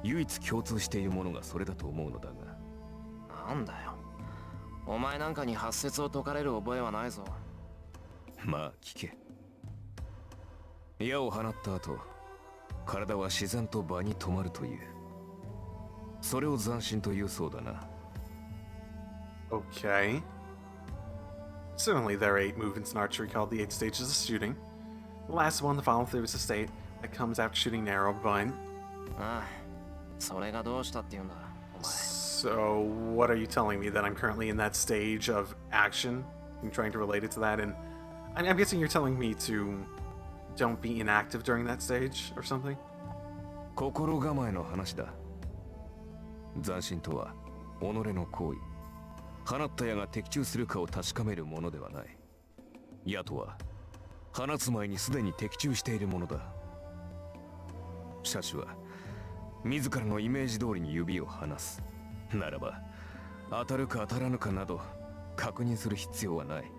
唯一共通しているものがそれだと思うのだが。なんだよ。お前なんかに発説を解かれる覚えはないぞ。まあ聞け。矢を放った後、体は自然と場に止まるという。それを斬新というそうだな。Okay. Certainly, there are 8 movements in archery called the 8 stages of shooting. The last one, the follow through, is a state that comes after shooting an arrow, but... ああ、それがどうしたって言うんだ、お前。So, what are you telling me? That I'm currently in that stage of action? I'm trying to relate it to that, and I'm guessing you're telling me to don't be inactive during that stage or something? 心構えの話だ。斬新とは己の行為。放った矢が的中するかを確かめるものではない。矢とは放つ前にすでに的中しているものだ。射手は自らのイメージ通りに指を離す。ならば当たるか当たらぬかなど確認する必要はない。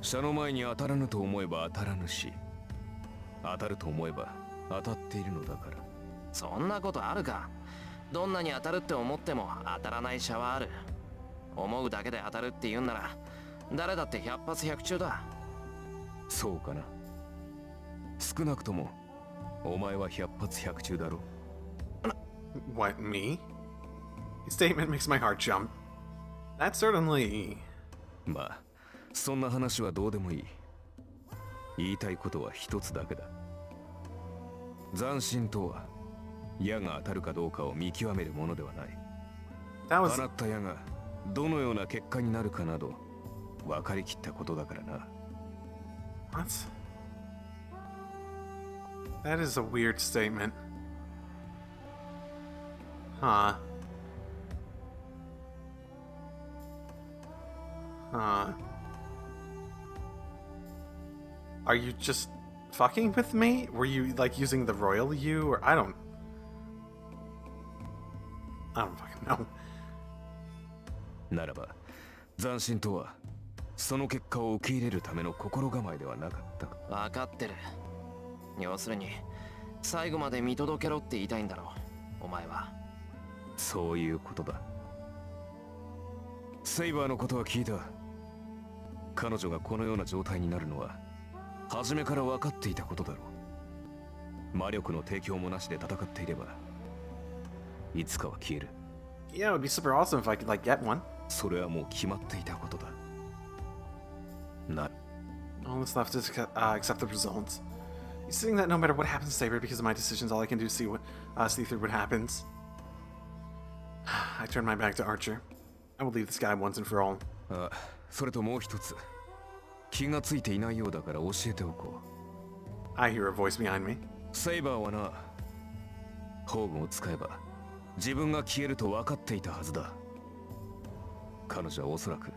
射の前に当たらぬと思えば当たらぬし、当たると思えば当たっているのだから。そんなことあるか。どんなに当たるって思っても当たらない射はある。思うだけで当たるって言うんなら誰だって100発100中だ。そうかな。少なくともお前は100発100中だろう。What, me? His statement makes my heart jump. That's certainly... まあそんな話はどうでもいい。言いたいことは一つだけだ。斬新とは矢が当たるかどうかを見極めるものではない。That 放 was... った矢がどのような結果になるかなど分かりきったことだからな。What? That is a weird statement. Huh. Huh. Are you just fucking with me? Were you, like, using the royal you? Or I don't fucking know. ならば斬新とはその結果を受け入れるための心構えではなかった。分かってる。要するに最後まで見届けろって言いたいんだろう、お前は。そういうことだ。セイバーのことは聞いた。彼女がこのような状態になるのは初めから分かっていたことだろう。魔力の提供もなしで戦っていればいつかは消える。Yeah, it would be super awesome if I could, like, get one. それはもう決まっていたことだ。なる。 All that's left is accept the results. He's saying that no matter what happens to Saber, because of my decisions, all I can do is see through what happens. I turn my back to Archer. I will leave this guy once and for all. あ、それともう一つ。気がついていないようだから教えておこう。I hear a voice behind me. セイバーはな、宝具を使えば自分が消えると分かっていたはずだ。彼女はおそらく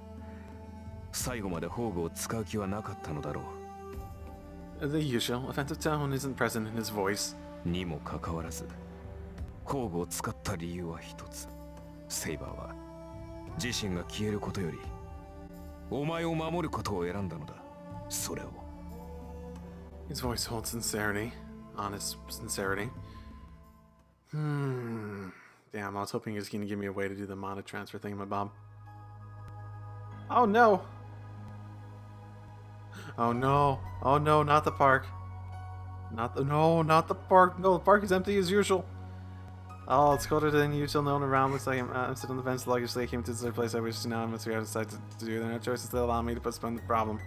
最後まで宝具を使う気はなかったのだろう。 The usual offensive tone isn't present in his voice. にもかかわらず宝具を使った理由は一つ。セイバーは自身が消えることよりお前を守ることを選んだのだ。それを。 His voice holds sincerity. Honest sincerity. Damn, I was hoping he was going to give me a way to do the mana transfer thingamabob. Oh no! Oh no! Oh no, not the park. Not the park. No, the park is empty as usual. Oh, it's colder than usual. No one around. Looks like I'm sitting on the fence sluggishly. I came to this place I wish to know. I must decide to do. There are no choices that allow me to postpone the problem.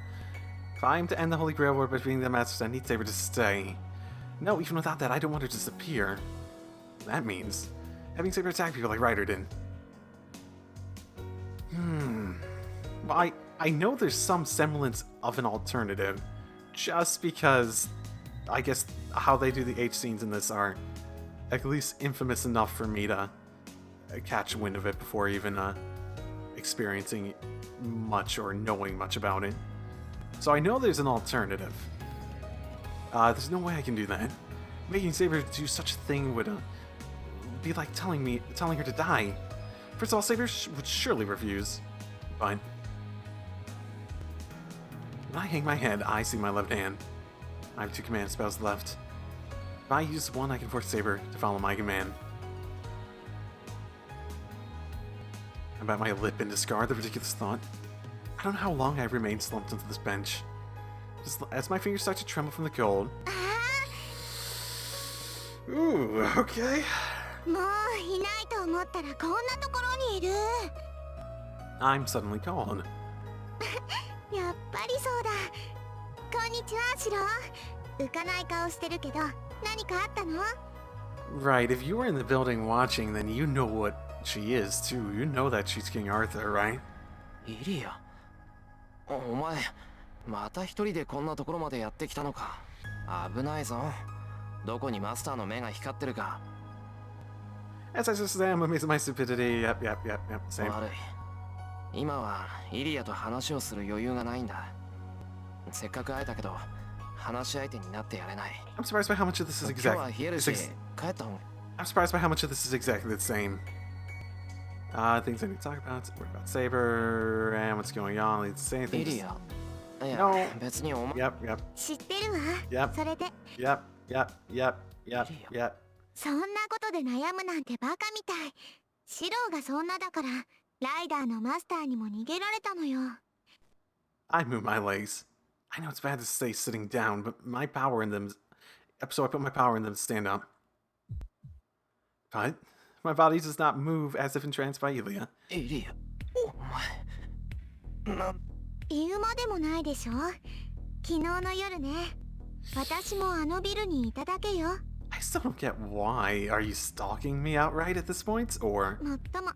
If I am to end the Holy Grail war by being the Masters, I need Saber to stay. No, even without that, I don't want her to disappear. That means having Saber attack people like Ryder did. Well, I know there's some semblance of an alternative, just because I guess how they do the H scenes in this are at least infamous enough for me to catch wind of it before even experiencing much or knowing much about it. So I know there's an alternative. There's no way I can do that. Making Saber do such a thing would be like telling her to die. First of all, Saber would surely refuse. But when I hang my head, I see my left hand. I have 2 command spells left. If I use one, I can force Saber to follow my command. I bite my lip and discard the ridiculous thought. I don't know how long I've remained slumped onto this bench. As my fingers start to tremble from the cold, Ooh, okay. もういないと思ったらこんなところにいる。 I'm suddenly gone. やっぱりそうだ。こんにちは、シロ。浮かない顔してるけど何かあったの？ Right, if you were in the building watching, then you know what she is, too. You know that she's King Arthur, right? イリア。お前、また一人でこんなところまでやってきたのか。危ないぞ。どこにマスターの目が光ってるか。As I just am amazed at my stupidity. Yep, same. 悪い。今はイリアと話をする余裕がないんだ。せっかく会えたけど、話し相手になってやれない。I'm surprised by how much of this is 今日は exactly. 冷えるし、帰った方が。I'm surprised by how much of this is exactly the same. Things I need to talk about. What about Saber and what's going on? Let's say イ things. リア。いや、 No. 別にお前。 Yep. 知ってるわ。 Yep. それで Yep. そんなことで悩むなんてバカみたい。シローがそんなだからライダーのマスターにも逃げられたのよ。 I move my legs. I know it's bad to stay sitting down, but my power in them. So I put my power in them to stand up. But my body does not move as if entranced by Ilya. イリア。お前。言うまでもないでしょ。昨日の夜ね。私もあのビルにいただけよ。 I still don't get why. Are you stalking me outright at this point, or? もっとも、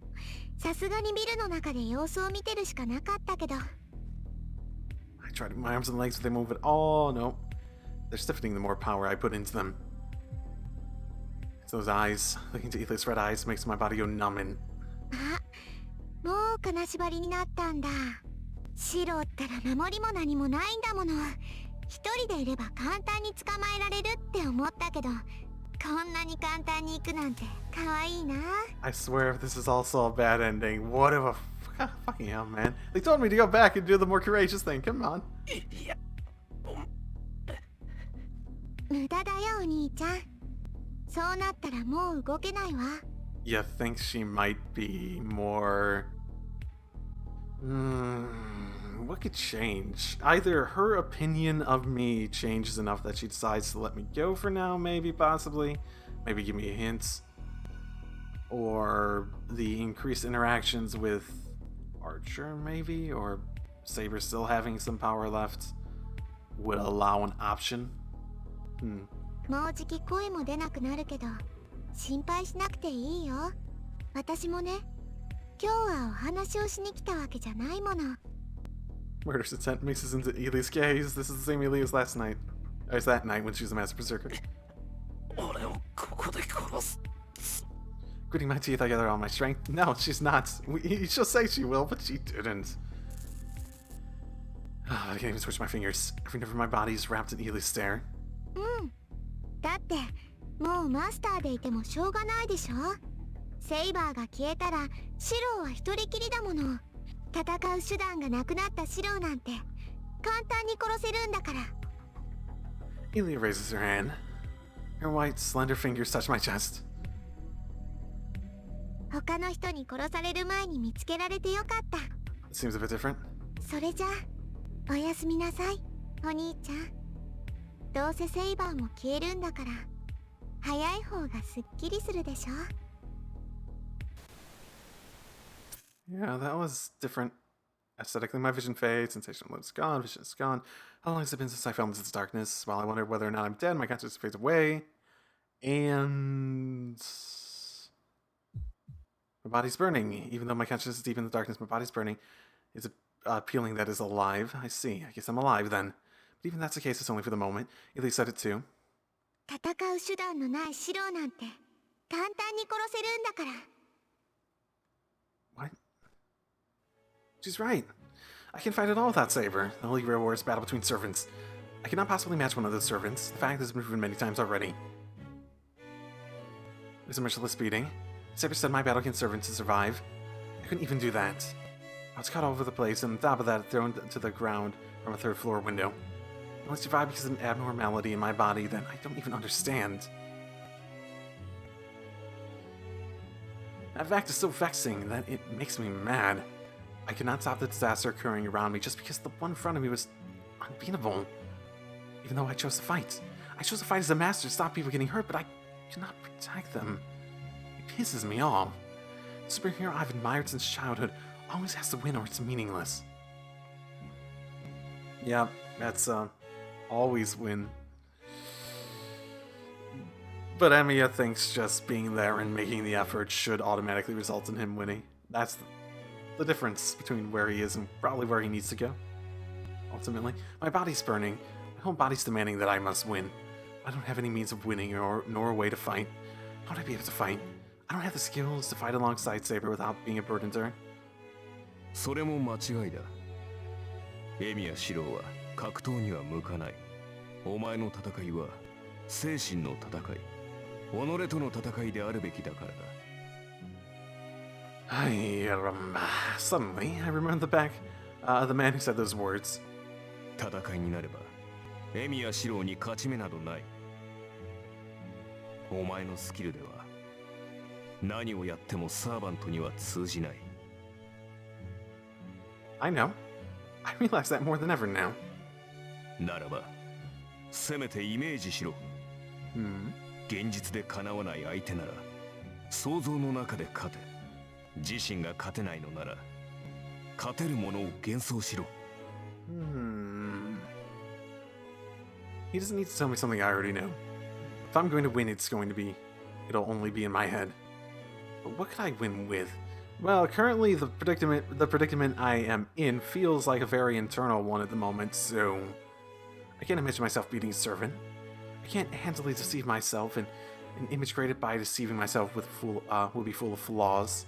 さすがにビルの中で様子を見てるしかなかったけど。 I try to move my arms and legs, but they move at all. No. They're stiffening the more power I put into them. It's those eyes. Looking into Ilya's red eyes makes my body go numb and... あ、もう金縛りになったんだ。シロったら守りも何もないんだもの。一人でいれば簡単に捕まえられるって思ったけど、こんなに簡単に行くなんて可愛いな。 I swear if this is also a bad ending, what if a... Fucking hell, man. They told me to go back and do the more courageous thing. Come on. 無駄だよ、お兄ちゃん。そうなったらもう動けないわ。 You think she might be more... what could change? Either her opinion of me changes enough that she decides to let me go for now, maybe, possibly. Maybe give me a hint. Or the increased interactions with Archer, maybe? Or Saber still having some power left would allow an option? もうじき声も出なくなるけど、心配しなくていいよ。私もね、今日はお話をしに来たわけじゃないもの。 Murder's intent mixes into Ilya's gaze. This is the same Ilya as last night. Or as that night when she was a master berserker. 俺をここで殺す。Gritting my teeth, I gather all my strength. No, she's not. She'll say she will, but she didn't. I can't even switch my fingers. Every nerve in my body is wrapped in Ilya's stare. うん。だってもうマスターでいてもしょうがないでしょ。セイバーが消えたらシローは一人きりだもの。戦う手段がなくなったシローなんて簡単に殺せるんだから。 Ilya raises her hand. Her white, slender fingers touch my chest. 他の人に殺される前に見つけられてよかった。 It seems a bit different. それじゃあおやすみなさい、お兄ちゃん。どうせセイバーも消えるんだから早い方がすっきりするでしょ。 Yeah, that was different. Aesthetically, my vision fades, sensation load's gone, vision is gone. How long has it been since I fell into this darkness? While I wonder whether or not I'm dead, my consciousness fades away. And... my body's burning. Even though my consciousness is deep in the darkness, my body's burning. It's a feeling that is alive. I see. I guess I'm alive then. But even that's the case, it's only for the moment. Ilya said it too. 戦う手段のないシローなんて簡単に殺せるんだから。 What? She's right. I can fight it all without Saber. The Holy Grail War is a battle between servants. I cannot possibly match one of those servants. The fact has been proven many times already. There's a merciless beating. Saber said my battle against servants to survive. I couldn't even do that. I was caught all over the place, and on top of that, thrown to the ground from a third floor window. I only survived because of an abnormality in my body that I don't even understand. That fact is so vexing that it makes me mad. I cannot stop the disaster occurring around me just because the one in front of me was unbeatable. Even though I chose to fight. I chose to fight as a master to stop people getting hurt, but I cannot protect them. It pisses me off. The superhero I've admired since childhood always has to win or it's meaningless. Yeah, that's always win. But Emiya thinks just being there and making the effort should automatically result in him winning. That's the difference between where he is and probably where he needs to go. Ultimately, my body's burning. My whole body's demanding that I must win. I don't have any means of winning nor a way to fight. How would I be able to fight? I don't have the skills to fight alongside Saber without being a burden to her. それも間違いだ。エミやシロウは格闘には向かない。お前の戦いは精神の戦い。己との戦いであるべきだからだ。Suddenly, I remembered the man who said those words. 戦いになれば、エミやシロウに勝ち目などない。お前のスキルでは、何をやってもサーバントには通じない。I know. I realize that more than ever now. ならば、せめてイメージしろ。現実で叶わない相手なら、想像の中で勝て。自身が勝てないのなら、勝てるものを幻想しろ。He doesn't need to tell me something I already know. If I'm going to win, it'll only be in my head. But what could I win with? Well, currently the predicament I am in feels like a very internal one at the moment, so I can't imagine myself beating a servant. I can't handily deceive myself, and an image created by deceiving myself will be full of flaws.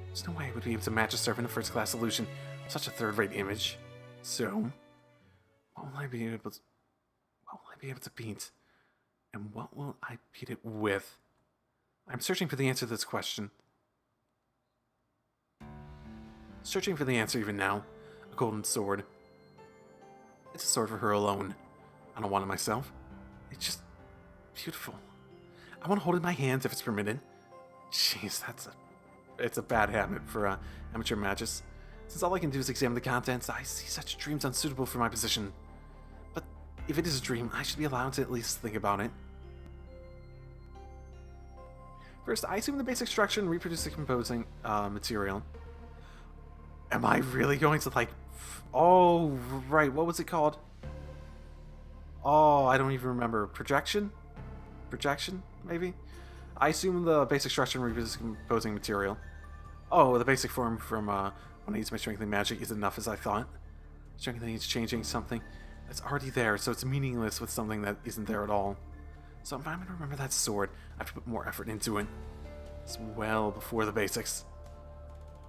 There's no way I would be able to match a servant of first-class solution with such a third-rate image. So, what will I be able to beat? And what will I beat it with? I'm searching for the answer to this question. Searching for the answer even now. A golden sword. It's a sword for her alone. I don't want it myself. It's just beautiful. I want to hold it in my hands if it's permitted. Jeez, it's a bad habit for amateur magus. Since all I can do is examine the contents, I see such dreams unsuitable for my position. But if it is a dream, I should be allowed to at least think about it. First, I assume the basic structure and reproduce the composing material. Am I really going to oh, right, what was it called? Oh, I don't even remember. Projection? Projection, maybe? I assume the basic structure and reproduce the composing material. Oh, the basic form from when I use my strengthening magic is enough as I thought. Strengthening is changing something that's already there, so it's meaningless with something that isn't there at all. So if I'm going to remember that sword, I have to put more effort into it. It's well before the basics.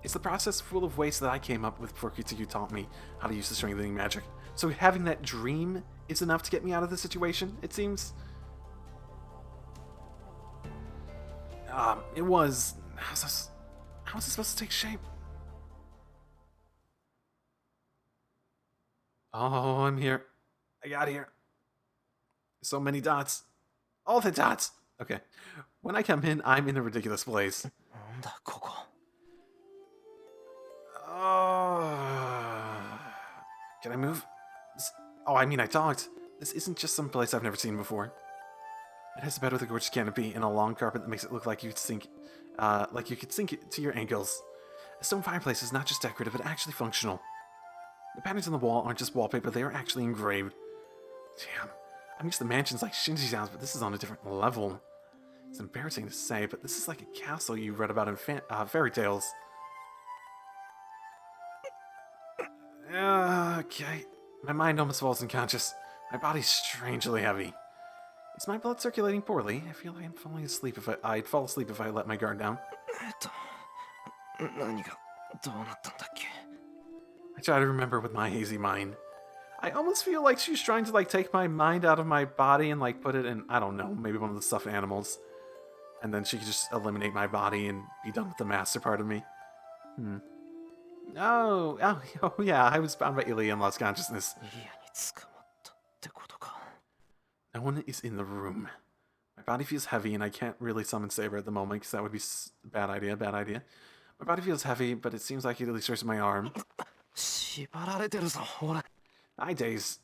It's the process full of waste that I came up with before Kitsugu taught me how to use the strengthening magic. So having that dream is enough to get me out of the situation, it seems. It was... How is this supposed to take shape? Oh, I'm here. I got here. So many dots. All the dots! Okay. When I come in, I'm in a ridiculous place. Can I move? I talked. This isn't just some place I've never seen before. It has a bed with a gorgeous canopy and a long carpet that makes it look like you could sink it to your ankles. A stone fireplace is not just decorative, but actually functional. The patterns on the wall aren't just wallpaper, they are actually engraved. Damn. I'm used to mansions like Shinji's house, but this is on a different level. It's embarrassing to say, but this is like a castle you read about in fairy tales. Okay. My mind almost falls unconscious. My body's strangely heavy. Is my blood circulating poorly? I feel like I'm falling asleep I'd fall asleep if I let my guard down. I try to remember with my hazy mind. I almost feel like she's trying to take my mind out of my body and put it in, I don't know, maybe one of the stuffed animals. And then she could just eliminate my body and be done with the master part of me. Oh yeah, I was bound by Ilya and lost consciousness. No one is in the room. My body feels heavy and I can't really summon Saber at the moment because that would be a bad idea. My body feels heavy, but it seems like it at least hurts my arm. My dazed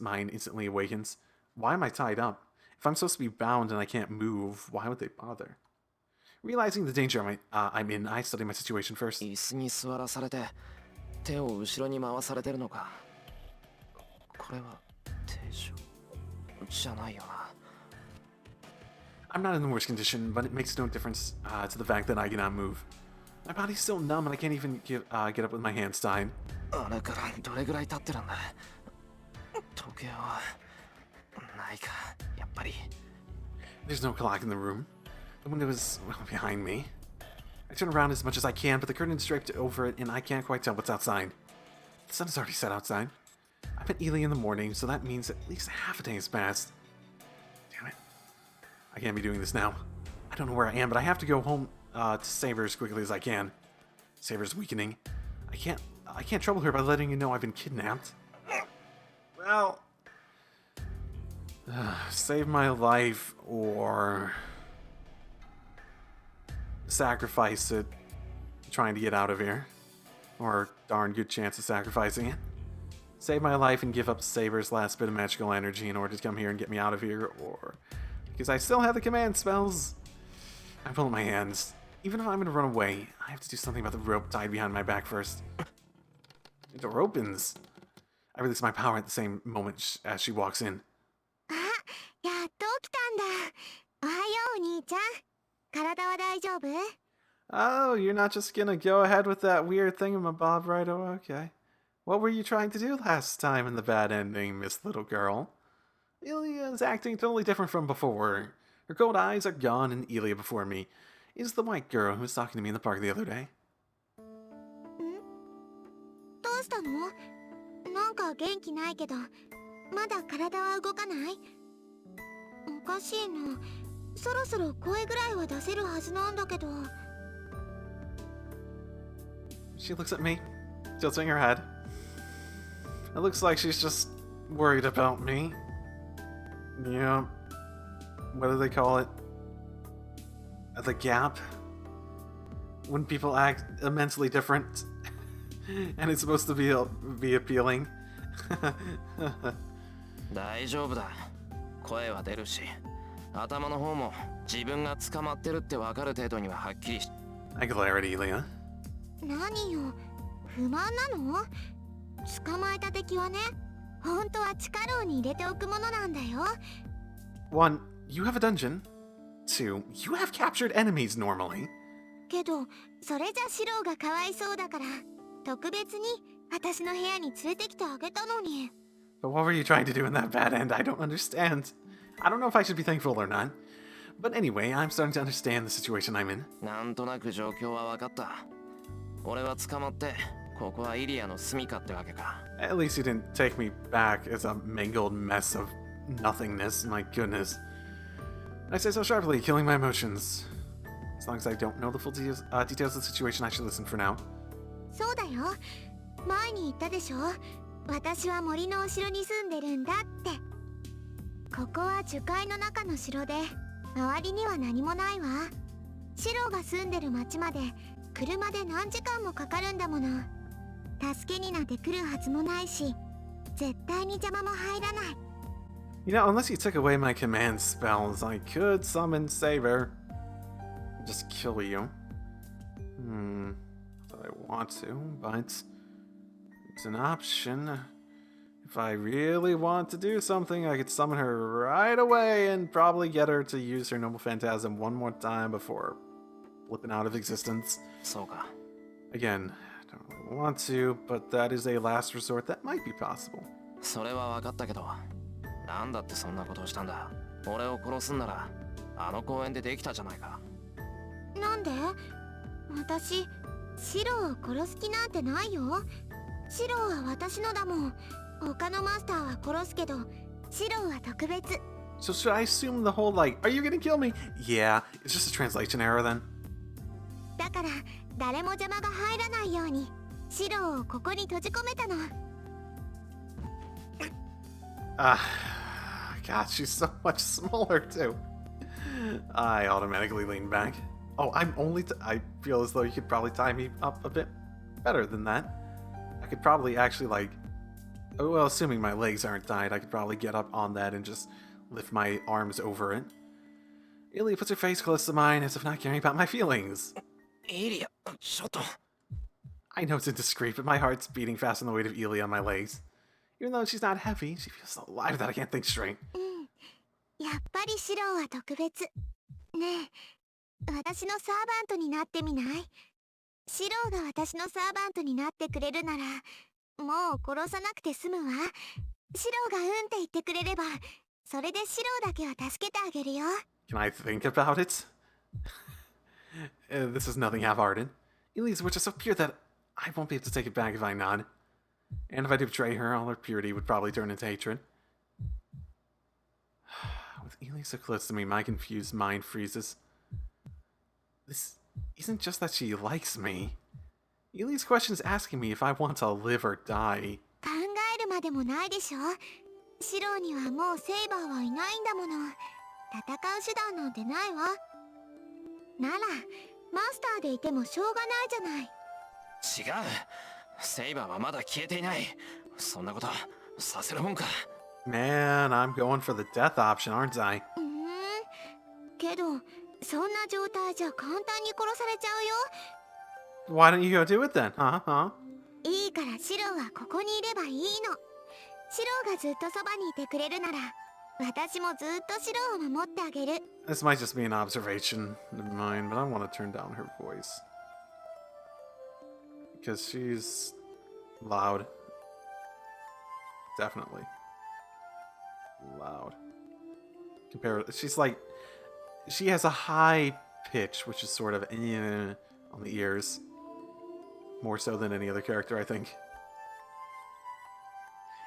mind instantly awakens. Why am I tied up? If I'm supposed to be bound and I can't move, why would they bother? Realizing the danger I'm in, I study my situation first. 椅子に座らされて手を後ろに回されてるのか。これは手錠じゃないよな。I'm not in the worst condition, but it makes no difference to the fact that I cannot move. My body's still numb and I can't even get up with my hands tied. あれからどれぐらい経ってるんだ。時計はないか、やっぱり。There's no clock in the room. The window is behind me. I turn around as much as I can, but the curtain is draped over it and I can't quite tell what's outside. The sun is already set outside. I met Ely in the morning, so that means at least half a day has passed. Damn it. I can't be doing this now. I don't know where I am, but I have to go home to save her as quickly as I can. Saber's weakening. I can't trouble her by letting her know I've been kidnapped. Well, save my life or sacrifice it trying to get out of here. Or darn good chance of sacrificing it. Save my life and give up Saber's last bit of magical energy in order to come here and get me out of here, or because I still have the command spells. I pull my hands. Even if I'm going to run away, I have to do something about the rope tied behind my back first. The door opens. I release my power at the same moment as she walks in. あ、やっと起きたんだ。おはよう、お兄ちゃん。体は大丈夫？ Oh, you're not just gonna go ahead with that weird thingamabob right away? Okay. What were you trying to do last time in the bad ending, Miss Little Girl? Ilya is acting totally different from before. Her cold eyes are gone, and Ilya before me is the white girl who was talking to me in the park the other day. どうしたの？なんか元気ないけど、まだ体は動かない？おかしいな。そろそろ声ぐらいは出せるはずなんだけど。She looks at me, tilting her head. It looks like she's just worried about me. Yeah. What do they call it? The gap? When people act immensely different. And it's supposed to be appealing. 大丈夫だ。声は出るし、頭の方も自分が捕まってるってわかる程度にははっきりし。I glare at Ilya. 何よ、不満なの？捕まえた敵はね、本当は地下牢に入れておくものなんだよ。 1. You have a dungeon. 2. You have captured enemies normally. けど、それじゃシローがかわいそうだから、特別に私の部屋に連れてきてあげたのに。But what were you trying to do in that bad end? I don't understand. I don't know if I should be thankful or not. But anyway, I'm starting to understand the situation I'm in. なんとなく状況は分かった。俺は捕まって、ここはイリアの住処ってわけか。At least you didn't take me back as a mangled mess of nothingness. My goodness. I say so sharply, killing my emotions. As long as I don't know the full details of the situation, I should listen for now. そうだよ。前に言ったでしょ。私は森のお城に住んでるんだって。ここは樹海の中の城で、周りには何もないわ。シローが住んでる町まで車で何時間もかかるんだもの。助けになんて来るはずもないし、絶対に邪魔も入らない。You know, unless you took away my command spells, I could summon Saber. Just kill you. Not that I want to, but it's an option. If I really want to do something, I could summon her right away and probably get her to use her noble phantasm one more time before flipping out of existence. そうか。 Again, I don't really want to, but that is a last resort that might be possible. それは分かったけど、なんだってそんなことをしたんだ。俺を殺すんなら、あの公園でできたじゃないか。なんで？私、シローを殺す気なんてないよ。シローは私のだもん。他のマスターは殺すけど、シローは特別。 So should I assume the whole, like, are you gonna kill me? Yeah, it's just a translation error then. だから誰も邪魔が入らないようにシローをここに閉じ込めたの。God, she's so much smaller too. I automatically lean back. Oh, I feel as though you could probably tie me up a bit better than that. I could probably actually, like, well, assuming my legs aren't tied, I could probably get up on that and just lift my arms over it. Ilya puts her face close to mine as if not caring about my feelings. エリア、ちょっと。 I know it's indiscreet, but my heart's beating fast on the weight of Ilya on my legs. Even though she's not heavy, she feels so alive that I can't think straight. やっぱりシローは特別。ねえ、私のサーバントになってみない？シローが私のサーバントになってくれるなら、もう殺さなくて済むわ。シローがうんって言ってくれれば、それでシローだけは助けてあげるよ。Can I think about it? This is nothing half-hearted. Ilya's words are so pure that I won't be able to take it back if I nod. And if I do betray her, all her purity would probably turn into hatred. With Ilya so close to me, my confused mind freezes. This isn't just that she likes me. Ilya's question is asking me if I want to live or die. 考えるまでもないでしょ。シローにはもうセイバーはいないんだもの。戦う手段なんてないわ。なら、マスターでいてもしょうがないじゃない。違う。セイバーはまだ消えていない。そんなことさせるもんか。Man, I'm going for the death option, aren't I? けど、そんな状態じゃ簡単に殺されちゃうよ。 Why don't you go do it then, huh? いいからシローはここにいればいいの。シローがずっとそばにいてくれるなら、私もずっとシローを守ってあげる。 This might just be an observation of mine, but I want to turn down her voice. Because she's loud. Definitely. Loud. She's like, she has a high pitch, which is sort of on the ears. More so than any other character, I think.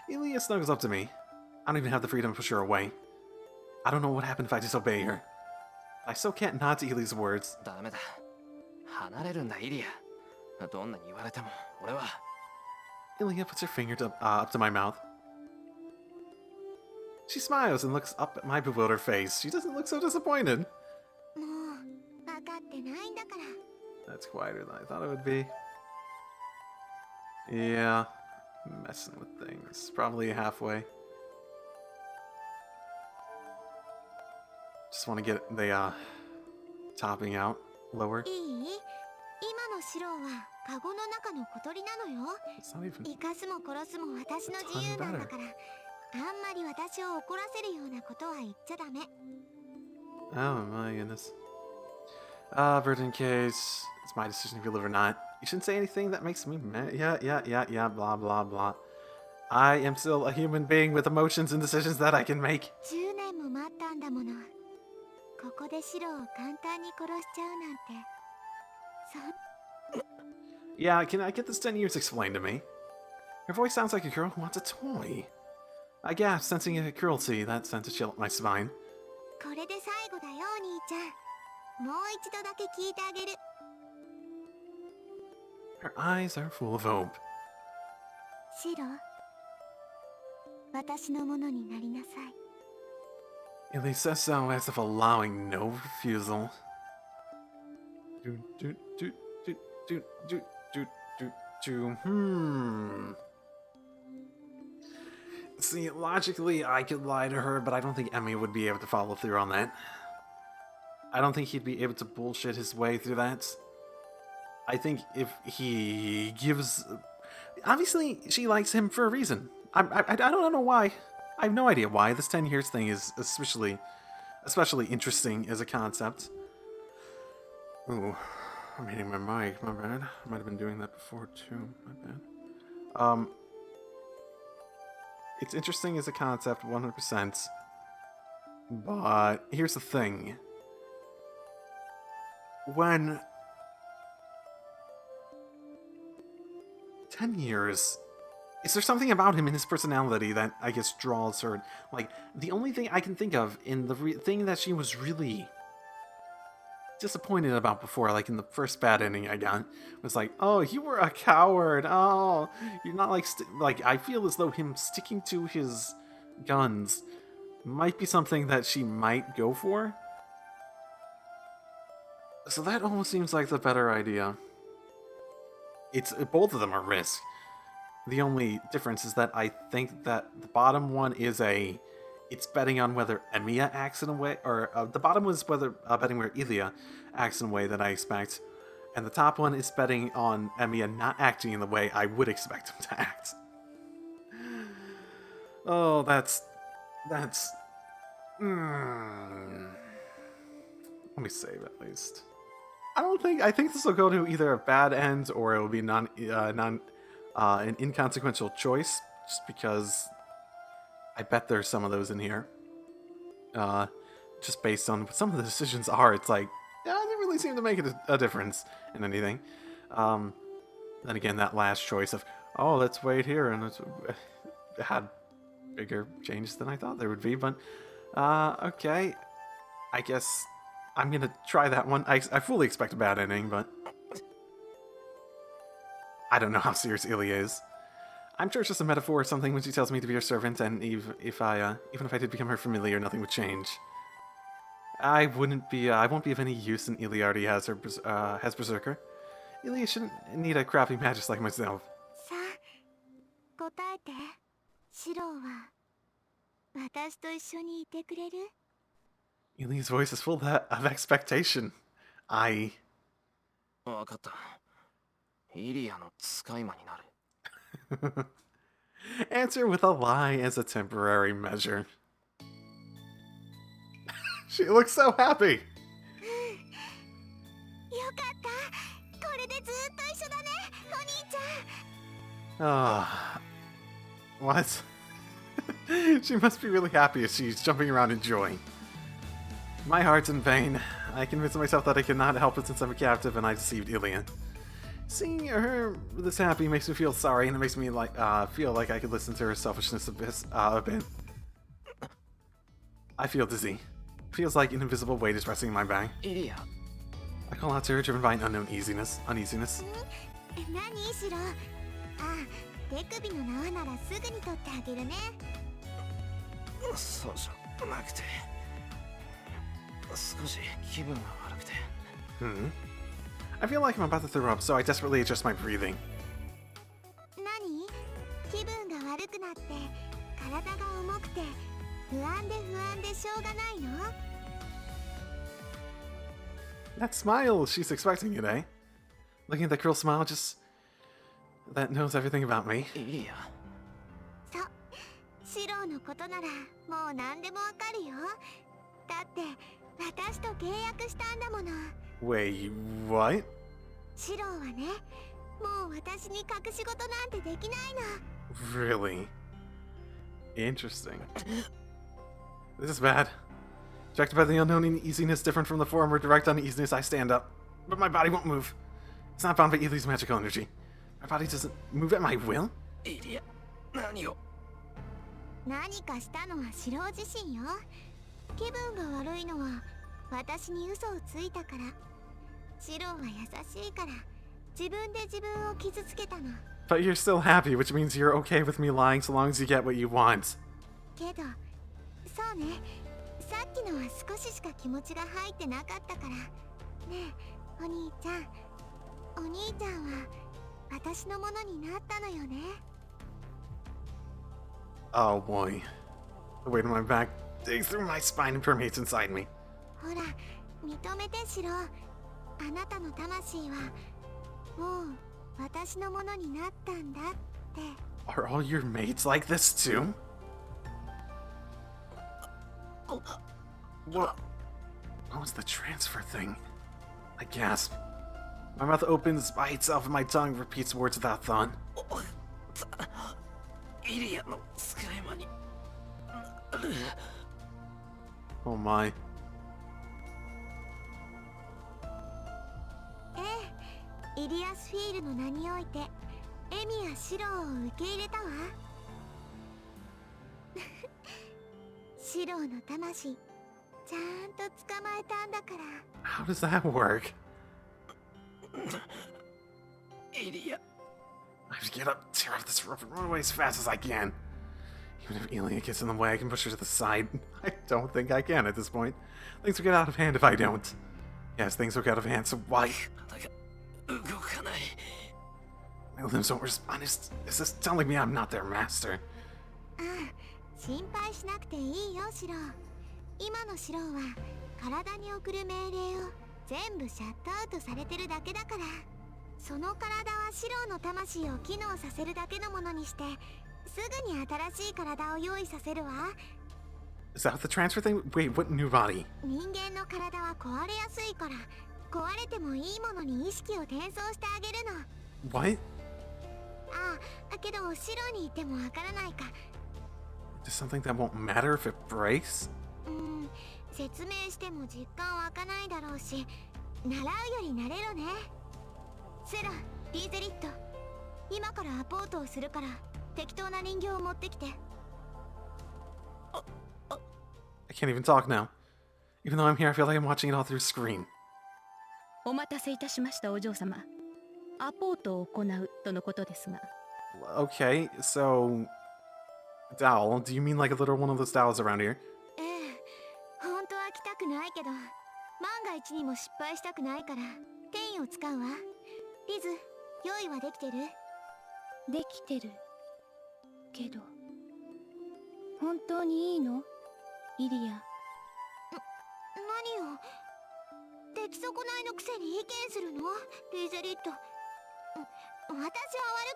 Ilya snuggles up to me. I don't even have the freedom to push her away. I don't know what happened if I disobey her. I still can't nod to Ilya's words. ダメだ。離れるんだ、イリア。どんなに言われても、俺は。Ilya puts her finger up to my mouth. She smiles and looks up at my bewildered face. She doesn't look so disappointed. もう、分かってないんだから。 That's quieter than I thought it would be. Yeah, messing with things. Probably halfway. Just want to get the topping out lower. いい？今のシローはカゴの中の小鳥なのよ。 It's not even. 生かすも殺すも私の自由なんだから、あんまり私を怒らせるようなことは言っちゃダメ。 Oh my goodness. But in case it's my decision if you live or not, you shouldn't say anything that makes me mad. Yeah, blah, blah, blah. I am still a human being with emotions and decisions that I can make. 10年も待ったんだもの。ここでシローを簡単に殺しちゃうなんて。Yeah, can I get this 10 years explained to me? Her voice sounds like a girl who wants a toy. I gasped, sensing a cruelty that sent a chill up my spine. これで最後だよ、お兄ちゃん。もう一度だけ聞いてあげる。 Her eyes are full of hope. シロー、私のものになりなさい。 Illy says so as if allowing no refusal. See, logically, I could lie to her, but I don't think Emmy would be able to follow through on that. I don't think he'd be able to bullshit his way through that. I think if he gives... Obviously, she likes him for a reason. I don't know why. I have no idea why. This 10 years thing is especially interesting as a concept. Ooh, I'm hitting my mic, my bad. I might have been doing that before too, my bad. It's interesting as a concept, 100%. But here's the thing. When 10 years, is there something about him in his personality that I guess draws her? Like, the only thing I can think of in the thing that she was really disappointed about before, like in the first bad ending I got, was like, oh, you were a coward. Oh, you're not like I feel as though him sticking to his guns might be something that she might go for. So that almost seems like the better idea. It's both of them are risk. The only difference is that I think that the bottom one is a it's betting on whether Emiya acts in a way, or the bottom was whether betting where Ilya acts in a way that I expect, and the top one is betting on Emiya not acting in the way I would expect him to act. Oh, that's. Let me save at least. I think this will go to either a bad end or it will be an inconsequential choice, just because I bet there's some of those in here. Just based on what some of the decisions are, it's like, yeah, they really seem to make a difference in anything. Then again, that last choice of, oh, let's wait here, and it had bigger changes than I thought there would be, but okay. I guess I'm gonna try that one. I fully expect a bad ending, but I don't know how serious Ilya is. I'm sure it's just a metaphor or something when she tells me to be her servant, and even if I did become her familiar, nothing would change. I won't be of any use, and Ilya already has Berserker. Ilya shouldn't need a crappy magus like myself. さあ、答えて。シロは私と一緒にいてくれる？ Ilya's voice is full of expectation. わかった。イリアの使い魔になる。Answer with a lie as a temporary measure. She looks so happy. よかった。これでずっと一緒だね、お兄ちゃん。Ah, what? She must be really happy as she's jumping around in joy. My heart's in vain. I convinced myself that I could not help it since I'm a captive, and I deceived Ilya. Seeing her this happy makes me feel sorry, and it makes me feel like I could listen to her selfishness a bit. I feel dizzy. Feels like an invisible weight is resting in my back. イリア。 I call out to her, driven by an uneasiness. 何シロ？あ、手首の縄ならすぐに取ってあげるね。そうじゃなくて、少し気分が悪くて。I feel like I'm about to throw up, so I desperately adjust my breathing. 何？気分が悪くなって体が重くて不安でしょうがないの？ That smile, she's expecting it, eh? Looking at that cruel smile, that knows everything about me. イリア。そう、シロのことならもう何でもわかるよ。だって私と契約したんだもの。Wait, what? シロはね、もう私に隠し事なんてできないの。 Really? Interesting. This is bad. Directed by the unknown uneasiness different from the former direct uneasiness, I stand up. But my body won't move. It's not bound by Illy's magical energy. My body doesn't move at my will? イリア、何を？何かしたのはシロ自身よ。気分が悪いのは私に嘘をついたから。シロは優しいから自分で自分を傷つけたの。 But you're still happy, which means you're okay with me lying so long as you get what you want. けど、そうね。さっきのは少ししか気持ちが入ってなかったから。ねえ、お兄ちゃん。お兄ちゃんは私のものになったのよね。 Oh boy. The weight of my back digs through my spine and permeates inside me. ほら、認めてシロ。あなたの魂はもう私のものになったんだって。 Are all your mates like this too? What was the transfer thing? I gasp. My mouth opens by itself and my tongue repeats words without thought. イリアの使い魔に。Oh my. ええ、イリアスフィールの名においてエミやシロを受け入れたわ。シロの魂ちゃんと捕まえたんだから。 How does that work? イリア。 I have to get up, tear off this rope, and run away as fast as I can. Even if Ilya gets in the way, I can push her to the side. I don't think I can at this point. Things will get out of hand if I don't. Yes, things will get out of hand, so why? 動かない。 My limbs don't respond. Is this telling me I'm not their master? ああ、心配しなくていいよシロ。今のシロは体に送る命令を全部シャットアウトされてるだけだから、その体はシロの魂を機能させるだけのものにして、すぐに新しい体を用意させるわ。 Is that the transfer thing? Wait, what new body? 人間の体は壊れやすいから、壊れてもいいものに意識を転送してあげるの。 What? ああ、けどシロにいてもわからないか。 There's something that won't matter if it breaks? 説明しても実感湧かないだろうし、習うより慣れろね。セラ、リーゼリット、今からアポートをするから適当な人形を持ってきて。 I can't even talk now. Even though I'm here, I feel like I'm watching it all through screen. お待たせいたしましたお嬢様。アポートを行うとのことですが。Okay, so... Dowel, do you mean like a little one of those dowels around here? ええ、本当は来たくないけど、万が一にも失敗したくないから転移を使うわ。リズ、用意はできてる？できてるけど、本当にいいのイリア？何を？出来損ないのくせに意見するの？リーゼリット。私は悪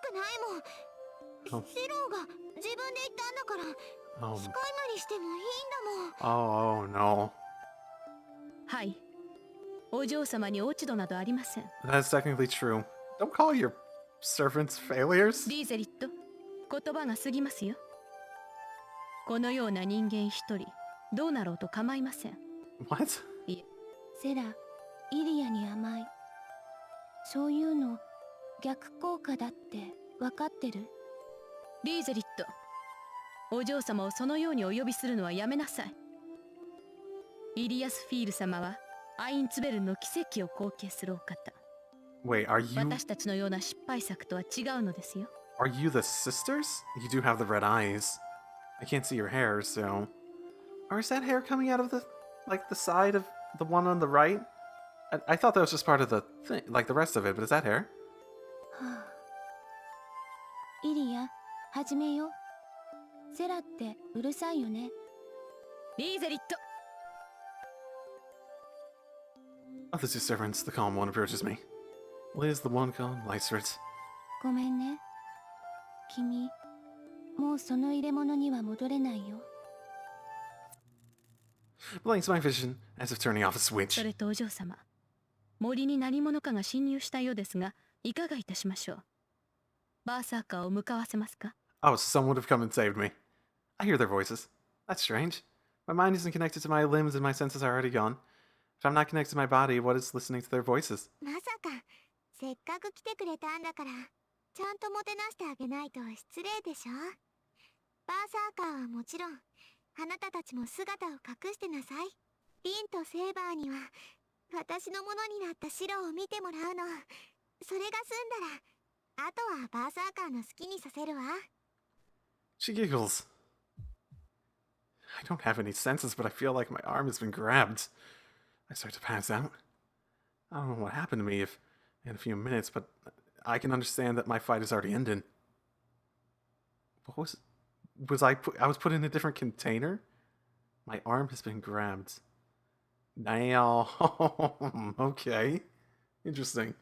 くないもん。シローが自分で言ったんだから、使い魔にしてもいいんだもん。Oh, no. はい。お嬢様に落ち度などありません。That's technically true. Don't call your servants failures. リーゼリット、言葉が過ぎますよ。このような人間一人、どうなろうと構いません。What? いえ、セラ、イリアに甘い。そういうの逆効果だって分かってる？リーゼリット、お嬢様をそのようにお呼びするのはやめなさい。イリアスフィール様はアインツベルンの奇跡を後継するお方。Wait, are you 私たちのような失敗作とは違うのですよ。are you the sisters? You do have the red eyes. I can't see your hair, so or is that hair coming out of the like the side of the one on the right? I thought that was just part of the thing, like the rest of it, but is that hair? イリア、始めよ。セラってうるさいよね。リーゼリット。 Of the two servants, the calm one approaches me. Liz, the one called Lysford. ごめんね。君、もうその入れ物には戻れないよ。Blinks my vision as if turning off a そ switch. れとお嬢様、森に何者かが侵入したようですが、いかがいたしましょう。バーサーカーを向かわせますか？ Oh, someone would have come and saved me. I hear their voices. That's strange. My mind isn't connected to my limbs and my senses are already gone. If I'm not connected to my body, what is listening to their voices? まさか、せっかく来てくれたんだから、ちゃんともてなしてあげないと失礼でしょ。バーサーカーはもちろん、あなたたちも姿を隠してなさい。リンとセーバーには、私のものになったシロを見てもらうの。それが済んだら、あとはバーサーカーの好きにさせるわ。 She giggles. I don't have any senses, but I feel like my arm has been grabbed. I start to pass out. I don't know what happened to me if in a few minutes, but I can understand that my fight is already ended. What was I was put in a different container? My arm has been grabbed. Now, okay. Interesting.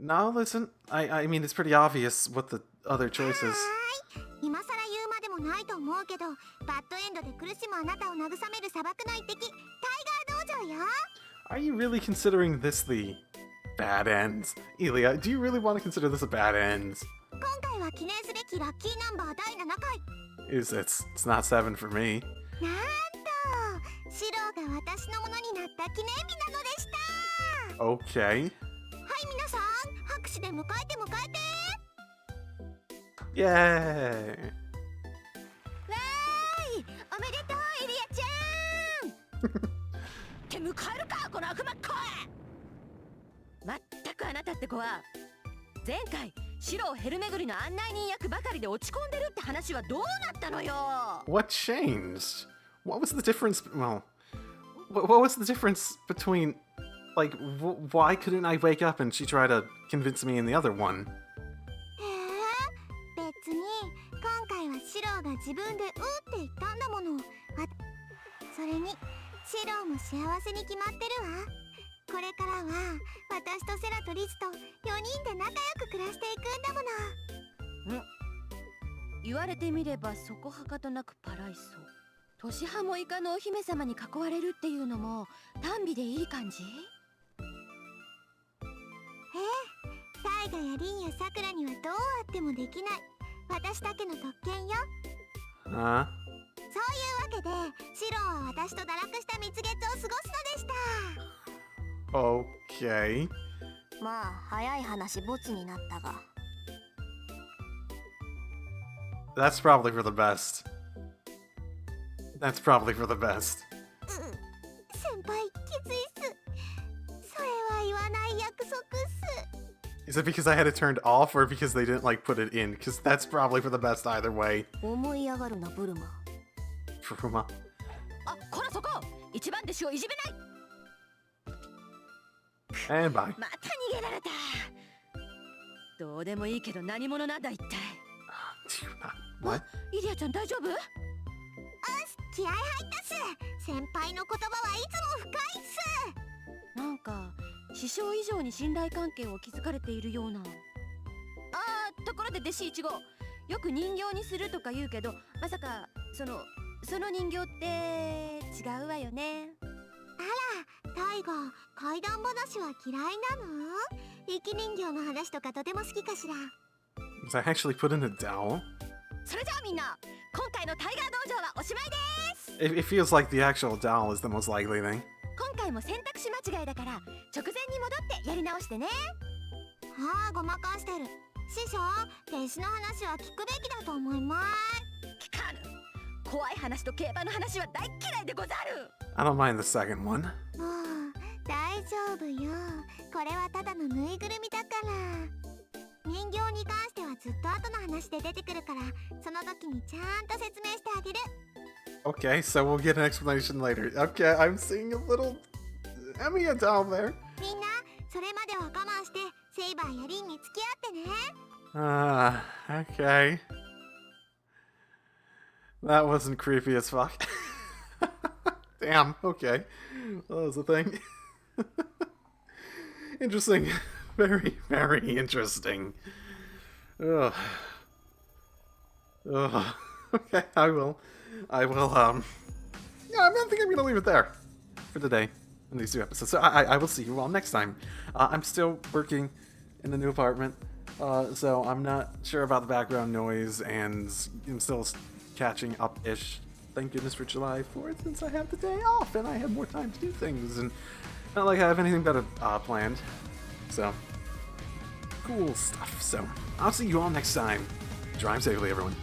No, listen, I mean, it's pretty obvious what the other choice is. 今更言うまでもないと思うけど、バッドエンドで苦しむあなたを慰める砂漠の一滴、タイガー道場よ。 Are you really considering this the bad end? Elia, do you really want to consider this a bad end? 今回は記念すべきラッキーナンバー第7回。 Is it's not 7 for me. なんと、シローが私のものになった記念日なのでした。 Okay. はい、皆さん、拍手で迎えて迎えて。 Yay! わーい、おめでとう、イリアちゃん。って迎えるか、この悪魔っ子。まったくあなたって子は前回白ヘル巡りの案内人役ばかりで落ち込んでるって話はどうなったのよ。 What changed? What was the difference? Well, what was the difference between, like, why couldn't I wake up and she tried to convince me in the other one? 別に自分で「うん」って言ったんだもの。それにシローも幸せに決まってるわ。これからは私とセラとリズと4人で仲良く暮らしていくんだもの。言われてみればそこはかとなくパライソ。年派もイカのお姫様に囲われるっていうのも単美でいい感じ。タイガやリンやサクラにはどうあってもできない私だけの特権よ。そういうわけでシローは私と堕落した蜜月を過ごすのでした。 Okay. まあ早い話ボツになったが。 That's probably for the best. That's probably for the best. 先輩きついっす。それは言わない約束っす。 Is it because I had it turned off or because they didn't like put it in? Because that's probably for the best either way. 思い上がるなブルマ。 Furuma. あ、こらそこ一番弟子をいじめない。 And bye. また逃げられた。どうでもいいけど何者なんだ一体。 What? イリアちゃん大丈夫？気合入ったっす。先輩の言葉はいつも深いっす。なんか師匠以上に信頼関係を築かれているような。ところで弟子1号、よく人形にするとか言うけど、まさかその人形って違うわよね。あら、タイガ怪談話は嫌いなの？生き人形の話とかとても好きかしら。 Was I actually put in a dowel? それじゃあみんな、今回のタイガー道場はおしまいです。 It feels like the actual dowel is the most likely thing. 今回も選択肢間違いだから直前に戻ってやり直してね。ああ、ごまかしてる。師匠、弟子の話は聞くべきだと思います。聞かぬ。怖い話と競馬の話は大嫌いでござる。 I don't mind the second one. もう大丈夫よ。これはただのぬいぐるみだから。人形に関してはずっと後の話で出てくるから、その時にちゃんと説明してあげる。 Okay, so we'll get an explanation later. Okay, I'm seeing a little Emiya down there. みんな、それまでは我慢してセイバーやリンに付き合ってね。Okay. That wasn't creepy as fuck. Damn, okay. That was a thing. Interesting. Very, very interesting. Ugh. Okay, I will, yeah, I think I'm gonna leave it there for today in these 2 episodes. So I will see you all next time. I'm still working in the new apartment, so I'm not sure about the background noise, and I'm still catching up-ish. Thank goodness for July 4th, since I have the day off and I have more time to do things, and not like I have anything better planned. So, cool stuff. So, I'll see you all next time. Drive safely, everyone.